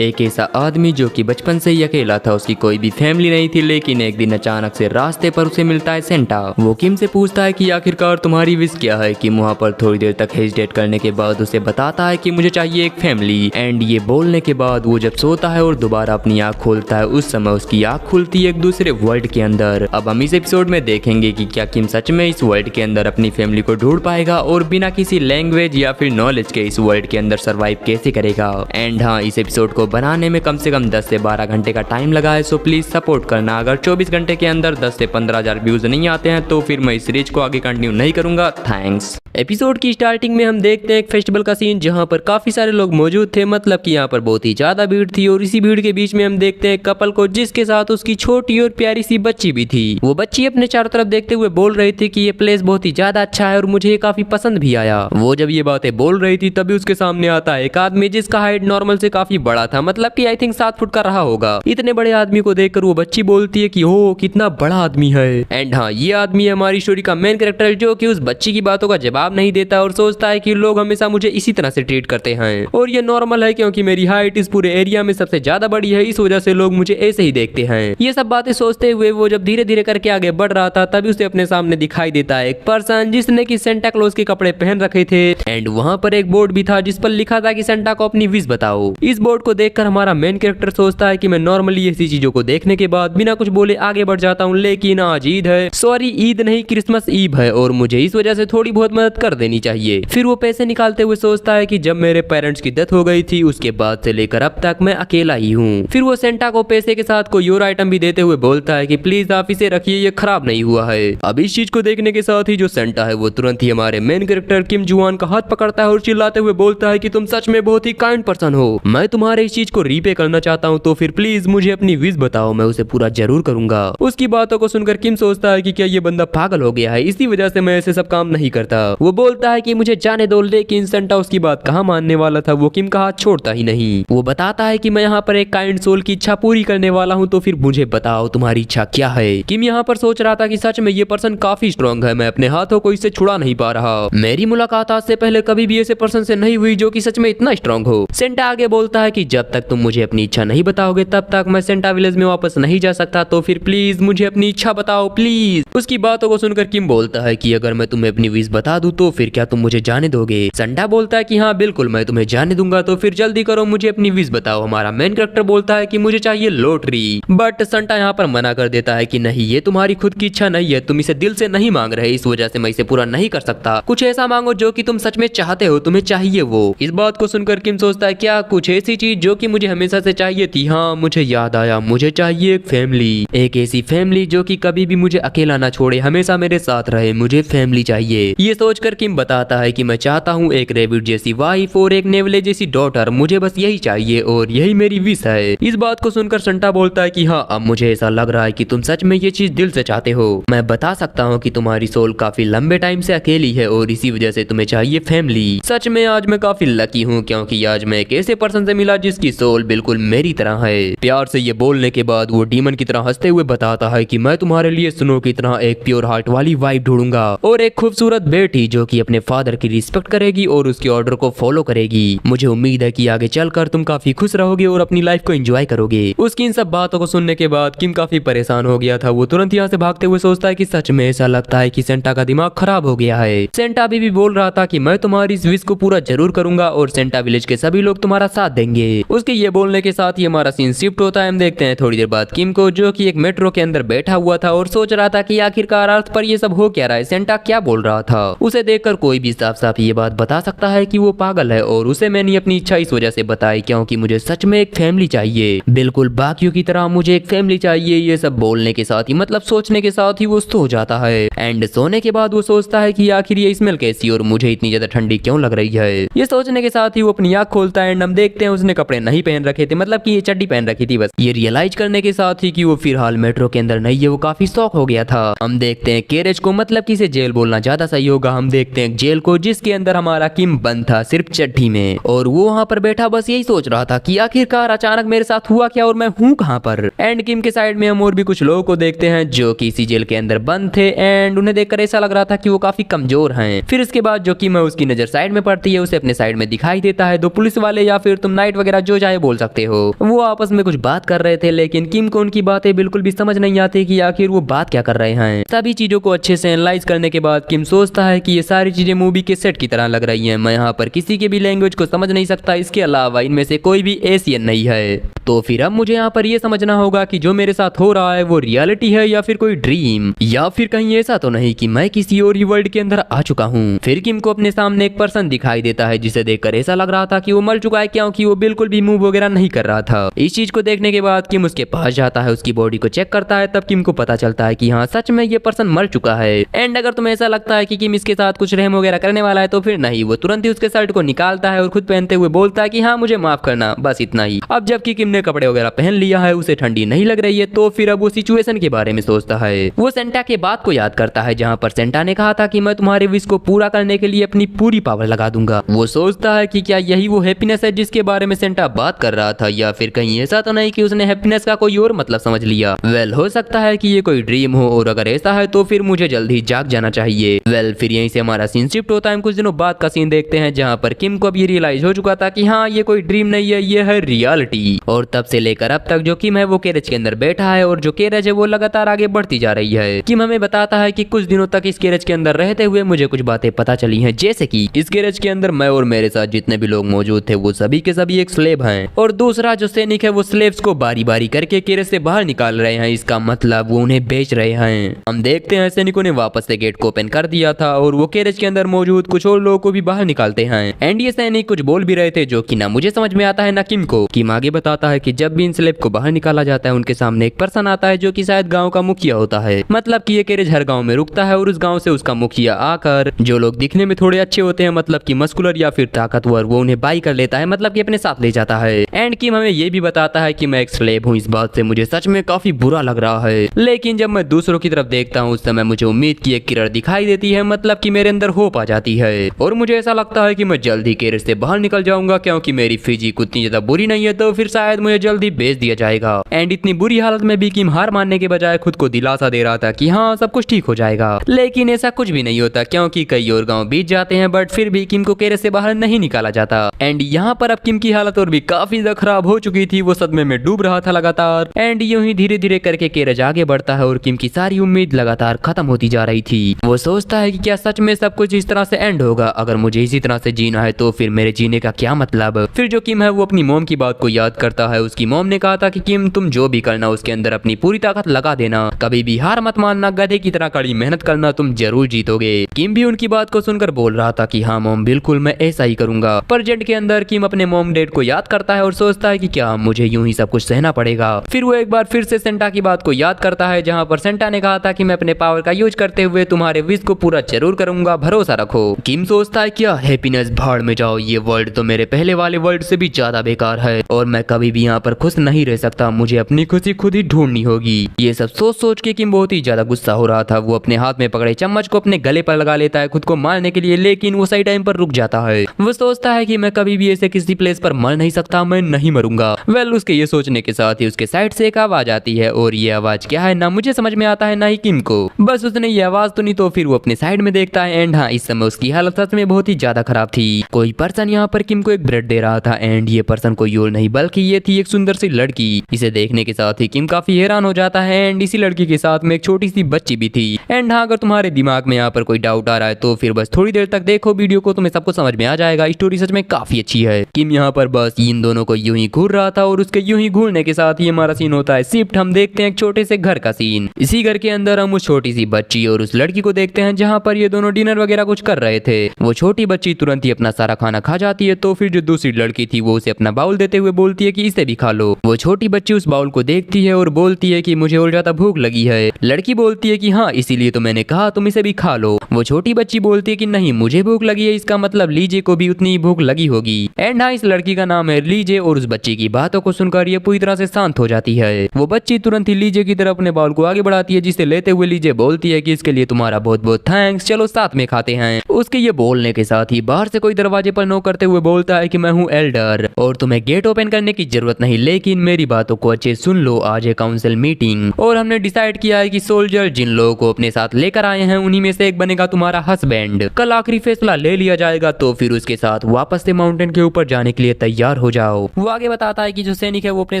एक ऐसा आदमी जो कि बचपन से ही अकेला था, उसकी कोई भी फैमिली नहीं थी, लेकिन एक दिन अचानक से रास्ते पर उसे मिलता है सेंटा। वो किम से पूछता है कि आखिरकार तुम्हारी विश क्या है। किम वहाँ पर थोड़ी देर तक हेजिटेट करने के बाद उसे बताता है कि मुझे चाहिए एक फैमिली। एंड ये बोलने के बाद वो जब सोता है और दोबारा अपनी आँख खोलता है, उस समय उसकी आँख खुलती है एक दूसरे वर्ल्ड के अंदर। अब हम इस एपिसोड में देखेंगे कि क्या किम सच में इस वर्ल्ड के अंदर अपनी फैमिली को ढूंढ पाएगा और बिना किसी लैंग्वेज या फिर नॉलेज के इस वर्ल्ड के अंदर सर्वाइव कैसे करेगा। एंड हाँ, इस एपिसोड को बनाने में कम से कम 10 से 12 घंटे का टाइम लगा है, सो प्लीज सपोर्ट करना। अगर 24 घंटे के अंदर 10 से 15,000 व्यूज नहीं आते हैं तो फिर मैं इस सीरीज को आगे कंटिन्यू नहीं करूंगा। थैंक्स। एपिसोड की स्टार्टिंग में हम देखते हैं एक फेस्टिवल का सीन जहां पर काफी सारे लोग मौजूद थे, मतलब कि यहाँ पर बहुत ही ज्यादा भीड़ थी। और इसी भीड़ के बीच में हम देखते हैं कपल को, जिसके साथ उसकी छोटी और प्यारी सी बच्ची भी थी। वो बच्ची अपने चारों तरफ देखते हुए बोल रही थी कि ये प्लेस बहुत ही ज्यादा अच्छा है और मुझे ये काफी पसंद भी आया। वो जब ये बातें बोल रही थी तभी उसके सामने आता है एक आदमी जिसका हाइट नॉर्मल से काफी बड़ा था, मतलब कि आई थिंक 7 फुट का रहा होगा। इतने बड़े आदमी को देखकर वो बच्ची बोलती है कि हो कितना बड़ा आदमी है। एंड हाँ, ये आदमी है हमारी स्टोरी का मेन कैरेक्टर, जो कि उस बच्ची की बातों का जवाब नहीं देता और सोचता है कि लोग हमेशा मुझे इसी तरह से ट्रीट करते हैं और ये नॉर्मल है क्योंकि मेरी हाइट इस पूरे एरिया में सबसे ज्यादा बड़ी है, इस वजह से लोग मुझे ऐसे ही देखते हैं। ये सब बातें सोचते हुए वो जब धीरे धीरे करके आगे बढ़ रहा था तभी उसे अपने सामने दिखाई देता है एक पर्सन जिसने कि सेंटा क्लॉज के कपड़े पहन रखे थे। एंड वहाँ पर एक बोर्ड भी था जिस पर लिखा था कि सेंटा को अपनी विश बताओ। इस बोर्ड को देखकर हमारा मेन कैरेक्टर सोचता है कि मैं नॉर्मली ऐसी चीजों को देखने के बाद बिना कुछ बोले आगे बढ़ जाता हूँ, लेकिन आज ईद है, सॉरी ईद नहीं क्रिसमस ईव है और मुझे इस वजह से थोड़ी बहुत मदद कर देनी चाहिए। फिर वो पैसे निकालते हुए सोचता है कि जब मेरे पेरेंट्स की डेथ हो गई थी उसके बाद से लेकर अब तक मैं अकेला ही हूँ। फिर वो सेंटा को पैसे के साथ कोई और आइटम भी देते हुए बोलता है कि प्लीज आप इसे रखिए, ये खराब नहीं हुआ है। अब इस चीज को देखने के साथ ही जो सेंटा है वो तुरंत ही हमारे मेन कैरेक्टर किम जुआन का हाथ पकड़ता है और चिल्लाते हुए बोलता है कि तुम सच में बहुत ही काइंड पर्सन हो, मैं तुम्हारे इस चीज को रीपे करना चाहता हूँ, तो फिर प्लीज मुझे अपनी विश बताओ, मैं उसे पूरा जरूर करूंगा। उसकी बातों को सुनकर किम सोचता है कि क्या ये बंदा पागल हो गया है, इसी वजह से मैं ऐसे सब काम नहीं करता। वो बोलता है कि मुझे जाने दो, लेकिन सेंटा उसकी बात कहाँ मानने वाला था, वो किम का हाथ छोड़ता ही नहीं। वो बताता है कि मैं यहाँ पर एक काइंड सोल की इच्छा पूरी करने वाला हूँ, तो फिर मुझे बताओ तुम्हारी इच्छा क्या है। किम यहाँ पर सोच रहा था कि सच में ये पर्सन काफी स्ट्रॉन्ग है, मैं अपने हाथों को इससे छुड़ा नहीं पा रहा। मेरी मुलाकात आज से पहले कभी भी ऐसे पर्सन से नहीं हुई जो कि सच में इतना स्ट्रॉन्ग हो। सेंटा आगे बोलता है कि जब तक तुम मुझे अपनी इच्छा नहीं बताओगे तब तक मैं सेंटा विलेज में वापस नहीं जा सकता, तो फिर प्लीज मुझे अपनी इच्छा बताओ प्लीज। उसकी बातों को सुनकर किम बोलता है कि अगर मैं तुम्हें अपनी विश बता दूं तो फिर क्या तुम मुझे जाने दोगे। सेंटा बोलता है कि हाँ बिल्कुल मैं तुम्हें जाने दूंगा, तो फिर जल्दी करो मुझे अपनी विश बताओ। हमारा मेन कैरेक्टर बोलता है कि मुझे चाहिए लॉटरी, बट सेंटा यहाँ पर मना कर देता है कि नहीं, ये तुम्हारी खुद की इच्छा नहीं है, तुम इसे दिल से नहीं मांग रहे, इस वजह से मैं इसे पूरा नहीं कर सकता। कुछ ऐसा मांगो जो कि तुम सच में चाहते हो, तुम्हें चाहिए वो। इस बात को सुनकर किम सोचता है क्या कुछ ऐसी चीज जो कि मुझे हमेशा से चाहिए थी। हाँ मुझे याद आया, मुझे चाहिए एक फैमिली, एक ऐसी फैमिली जो कि कभी भी मुझे अकेला ना छोड़े, हमेशा मेरे साथ रहे, मुझे फैमिली चाहिए। ये सोचकर किम बताता है कि मैं चाहता हूँ एक रेबिट जैसी वाइफ और एक नेवले जैसी डॉटर, मुझे बस यही चाहिए और यही मेरी विश है। इस बात को सुनकर सेंटा बोलता है कि हाँ अब मुझे ऐसा लग रहा है कि तुम सच में ये चीज दिल से चाहते हो। मैं बता सकता हूँ कि तुम्हारी सोल काफी लंबे टाइम से अकेली है और इसी वजह से तुम्हें चाहिए फैमिली। सच में आज मैं काफी लकी हूँ क्योंकि आज मैं एक ऐसे पर्सन से मिला जिसकी सोल बिल्कुल मेरी तरह है। प्यार से ये बोलने के बाद वो डीमन की तरह हंसते हुए बताता है कि मैं तुम्हारे लिए स्नो की तरह एक प्योर हार्ट वाली वाइफ ढूंढूंगा और एक खूबसूरत बेटी जो कि अपने फादर की रिस्पेक्ट करेगी और उसके ऑर्डर को फॉलो करेगी। मुझे उम्मीद है कि आगे चलकर तुम काफी खुश रहोगे और अपनी लाइफ को एंजॉय करोगे। उसकी इन सब बातों को सुनने के बाद किम काफी परेशान हो गया था। वो तुरंत यहाँ से भागते हुए सोचता है कि सच में ऐसा लगता है कि सेंटा का दिमाग खराब हो गया है। सेंटा अभी भी बोल रहा था कि मैं तुम्हारी इस विश को पूरा जरूर करूंगा और सेंटा विलेज के सभी लोग तुम्हारा साथ देंगे। उसके ये बोलने के साथ ही हमारा सीन शिफ्ट होता है। हम देखते हैं थोड़ी देर बाद किम को, जो कि एक मेट्रो के अंदर बैठा हुआ था और सोच रहा था कि आखिरकार अर्थ पर ये सब हो क्या रहा है, सेंटा क्या बोल रहा था। उसे देखकर कोई भी साफ साफ ये बात बता सकता है कि वो पागल है और उसे मैंने अपनी इच्छा इस वजह से बताई क्योंकि मुझे सच में एक फैमिली चाहिए, बिल्कुल बाकियों की तरह मुझे एक फैमिली चाहिए। ये सब बोलने के साथ ही, मतलब सोचने के साथ ही वो सो जाता है। एंड सोने के बाद वो सोचता है कि आखिर ये स्मेल कैसी और मुझे इतनी ज्यादा ठंडी क्यों लग रही है। ये सोचने के साथ ही वो अपनी आंख खोलता है। हम देखते हैं उसने कपड़े नहीं पहन रखे थे, मतलब कि ये चड्डी पहन रखी थी बस। ये रियलाइज करने के साथ ही कि वो फिलहाल मेट्रो के अंदर नहीं है, वो काफी शॉक हो गया था। हम देखते हैं कैरेज को, मतलब कि इसे जेल बोलना ज्यादा सही होगा। हम देखते हैं जेल को जिसके अंदर हमारा किम बंद था सिर्फ चड्डी में, और वो वहाँ पर बैठा बस यही सोच रहा था कि आखिरकार अचानक मेरे साथ हुआ क्या और मैं हूँ कहाँ पर। एंड किम के साइड में हम और भी कुछ लोगों को देखते हैं जो कि इसी जेल के अंदर बंद थे एंड उन्हें देखकर ऐसा लग रहा था कि वो काफी कमजोर हैं। फिर इसके बाद जो कि मैं उसकी नजर साइड में पड़ती है, उसे अपने साइड में दिखाई देता है 2 पुलिस वाले या फिर तुम नाइट वगैरह जो चाहे बोल सकते हो। वो आपस में कुछ बात कर रहे थे, लेकिन किम को उनकी बातें बिल्कुल भी समझ नहीं आती कि आखिर वो बात क्या कर रहे हैं। सभी चीजों को अच्छे से एनालाइज करने के बाद किम सोचता है कि ये सारी चीजें मूवी के सेट की तरह लग रही हैं। मैं यहाँ पर किसी के भी लैंग्वेज को समझ नहीं सकता, इसके अलावा इनमें से कोई भी एशियन नहीं है। तो फिर अब मुझे यहाँ पर ये समझना होगा कि जो मेरे साथ हो रहा है वो रियलिटी है या फिर कोई ड्रीम, या फिर कहीं ऐसा तो नहीं कि मैं किसी और ही वर्ल्ड के अंदर आ चुका हूँ। फिर किम को अपने सामने एक पर्सन दिखाई देता है जिसे देखकर ऐसा लग रहा था कि वो मर चुका है, क्योंकि वो बिल्कुल भी मूव वगैरह नहीं कर रहा था। इस चीज को देखने के बाद किम उसके पास जाता है, उसकी बॉडी को चेक करता है। तब किम को पता चलता है कि हाँ सच में ये पर्सन मर चुका है। एंड अगर तुम्हें ऐसा लगता है कि किम इसके साथ कुछ रहम वगैरह करने वाला है तो फिर नहीं, वो तुरंत ही उसके शर्ट को निकालता है और खुद पहनते हुए बोलता है कि हाँ मुझे माफ करना, बस इतना ही। अब जबकि किम ने कपड़े वगैरह पहन लिया है, उसे ठंडी नहीं लग रही है, तो फिर अब वो सिचुएशन के बारे में सोचता है। वो सेंटा के बात को याद करता है जहाँ पर सेंटा ने कहा था कि मैं तुम्हारे विश को पूरा करने के लिए अपनी पूरी पावर लगा दूंगा। वो सोचता है कि क्या यही वो हैप्पीनेस है जिसके बारे में सेंटा बात कर रहा था, या फिर कहीं ऐसा तो नहीं कि उसने हैप्पीनेस का कोई और मतलब समझ लिया। वेल हो सकता है कि ये कोई ड्रीम हो, और अगर ऐसा है तो फिर मुझे जल्दी जाग जाना चाहिए। वेल फिर यहीं से हमारा सीन शिफ्ट होता है। हम कुछ दिनों बाद का सीन देखते हैं जहाँ पर किम को अब ये रियलाइज हो चुका था कि हाँ ये कोई ड्रीम नहीं है, ये है रियलिटी। और तब से लेकर अब तक जो किम है वो कैरेज के अंदर बैठा है, और जो कैरेज है वो लगातार आगे बढ़ती जा रही है। किम हमें बताता है कि कुछ दिनों तक इस कैरेज के अंदर रहते हुए मुझे कुछ बातें पता चली हैं, जैसे कि इस कैरेज के अंदर मैं और मेरे साथ जितने भी लोग मौजूद थे वो सभी के सभी एक स्लेव हैं, और दूसरा जो सैनिक है वो स्लेव्स को बारी बारी करके कैरेज से बाहर निकाल रहे हैं। इसका मतलब वो उन्हें बेच रहे हैं। हम देखते हैं सैनिकों ने वापस से गेट को ओपन कर दिया था, और वो कैरेज के अंदर मौजूद कुछ और लोगों को भी बाहर निकालते हैं। एंड ये सैनिक कुछ बोल भी रहे थे जो कि ना मुझे समझ में आता है ना किम को। किम आगे बताता है कि जब भी इन स्लेव को बाहर निकाला जाता है उनके सामने एक पर्सन आता है जो कि शायद गांव का मुखिया होता है। मतलब कि ये कैरेज हर गांव में रुकता है, और उस गांव से उसका मुखिया आकर जो लोग दिखने में थोड़े अच्छे होते हैं, मतलब कि मस्कुलर या फिर ताकतवर, वो उन्हें बाई कर लेता है, मतलब कि अपने साथ ले जाता है। एंड किम हमें ये भी बताता है कि मैं एक स्लेव हूँ। इस बात से मुझे सच में काफी बुरा लग रहा है, लेकिन जब मैं दूसरों की तरफ देखता हूँ उस समय मुझे उम्मीद की एक किरण दिखाई देती है, मतलब कि मेरे अंदर होप आ जाती है, और मुझे ऐसा लगता है कि मैं जल्दी कैरेज से बाहर निकल जाऊंगा, क्योंकि मेरी फिजिक उतनी ज्यादा बुरी नहीं है, तो फिर शायद मुझे जल्दी बेच दिया जाएगा। एंड इतनी बुरी हालत में भी किम हार मानने के बजाय खुद को दिलासा दे रहा था कि हाँ सब कुछ ठीक हो जाएगा, लेकिन ऐसा कुछ भी नहीं होता, क्योंकि कई और गांव बीत जाते हैं, बट फिर भी किम को कैरेज से बाहर नहीं निकाला जाता। एंड यहाँ पर अब किम की हालत और भी काफी ज्यादा खराब हो चुकी थी, वो सदमे में डूब रहा था लगातार। एंड यूं ही धीरे धीरे करके कैरेज आगे बढ़ता है, और किम की सारी उम्मीद लगातार खत्म होती जा रही थी। वो सोचता है कि क्या सच में सब कुछ इस तरह से एंड होगा, अगर मुझे इसी तरह से जीना है तो फिर मेरे जीने का क्या मतलब। फिर जो किम है वो अपनी मॉम की बात को याद करता है। उसकी मॉम ने कहा था कि किम तुम जो भी करना उसके अंदर अपनी पूरी ताकत लगा देना, कभी भी हार मत मानना, गधे की तरह कड़ी मेहनत करना, तुम जरूर जीतोगे। किम भी उनकी बात को सुनकर बोल रहा था कि हाँ मॉम बिल्कुल मैं ऐसा ही करूंगा। पर जेड के अंदर किम अपने मॉम डैड को याद करता है और सोचता है कि क्या मुझे यूं ही सब कुछ सहना पड़ेगा। फिर वो एक बार फिर से सेंटा की बात को याद करता है जहाँ पर सेंटा ने कहा था कि मैं अपने पावर का यूज करते हुए तुम्हारे विश को पूरा जरूर करूंगा, भरोसा रखो। किम सोचता है क्या हैप्पीनेस भाड़ में जाओ, ये वर्ल्ड तो मेरे पहले वाले वर्ल्ड से भी ज्यादा बेकार है, और मैं कभी भी यहाँ पर खुश नहीं रह सकता, मुझे अपनी खुशी खुद ही ढूंढनी होगी। ये सब सोच सोच के किम बहुत ही ज्यादा गुस्सा हो रहा था। वो अपने हाथ में पकड़े चम्मच को अपने गले पर लगा लेता है खुद को मारने के लिए, लेकिन वो सही टाइम पर रुक जाता है। वो सोचता है कि मैं कभी भी ऐसे किसी प्लेस पर मर नहीं सकता, मैं नहीं मरूंगा। वेल उसके ये सोचने के साथ ही उसके साइड से एक आवाज आती है, और ये आवाज क्या है ना मुझे समझ में आता है ना ही किम को। बस उसने ये आवाज सुनी तो फिर वो अपने साइड में देखता है। एंड हाँ इस समय उसकी हालत सच में बहुत ही ज्यादा खराब थी। कोई पर्सन यहाँ पर किम को एक ब्रेड दे रहा था, एंड ये पर्सन कोई और नहीं बल्कि ये थी एक सुंदर सी लड़की। इसे देखने के साथ ही किम काफी हैरान हो जाता है। एंड इसी लड़की के साथ में एक छोटी सी बच्ची भी थी। एंड हाँ अगर तुम्हारे दिमाग में यहाँ पर कोई डाउट आ रहा है तो फिर बस थोड़ी देर तक देखो वीडियो को, तुम्हें सब कुछ समझ में आ जाएगा। स्टोरी सच में काफी अच्छी है। किम यहाँ पर बस इन दोनों को यूं ही घूर रहा था, और उसके यूं ही घूरने के साथ ही हमारा सीन होता है शिफ्ट। हम देखते हैं एक छोटे से घर का सीन। इसी घर के अंदर हम उस छोटी सी बच्ची और उस लड़की को देखते हैं जहाँ पर ये दोनों डिनर वगैरह कुछ कर रहे थे। वो छोटी बच्ची तुरंत ही अपना सारा खाना खा जाती है, तो फिर जो दूसरी लड़की थी वो उसे अपना बाउल देते हुए बोलती है कि इसे भी खा लो। वो छोटी बच्ची उस बाउल को देखती है और बोलती है कि मुझे और ज्यादा भूख लगी है। लड़की बोलती है कि हाँ इसीलिए तो मैंने कहा तुम इसे भी खा लो। वो छोटी बच्ची बोलती है कि नहीं मुझे भूख लगी है, इसका मतलब लीजे को भी उतनी ही भूख लगी होगी। एंड हाँ इस लड़की का नाम है लीजे, और उस बच्ची की बातों को सुनकर ये पूरी तरह से शांत हो जाती है। वो बच्ची तुरंत ही लीजे की तरफ अपने बाउल को आगे बढ़ाती है, जिसे लेते हुए लीजे बोलती है कि इसके लिए तुम्हारा बहुत बहुत थैंक्स, चलो साथ में खाते हैं। उसके ये बोलने के साथ ही बाहर से कोई दरवाजे पर नॉक करते हुए बोलता है कि मैं हूँ एल्डर और तुम्हें गेट ओपन करने की जरूरत नहीं, लेकिन मेरी बातों को अच्छे सुन लो। आज है काउंसिल मीटिंग और हमने डिसाइड किया है कि सोल्जर जिन लोगों को अपने साथ लेकर आए हैं उन्हीं में से एक बनेगा तुम्हारा हस्बैंड। कल आखिरी फैसला ले लिया जाएगा, तो फिर उसके साथ वापस से माउंटेन के ऊपर जाने के लिए तैयार बेखबर हो जाओ। वो आगे बताता है कि जो सैनिक है वो अपने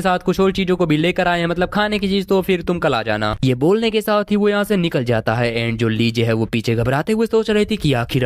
साथ कुछ और चीजों को भी लेकर आए हैं, मतलब खाने की चीज, तो फिर तुम कल आ जाना। ये बोलने के साथ ही वो यहाँ से निकल जाता है। एंड जो लीजे है वो पीछे घबराते हुए सोच रही थी कि आखिर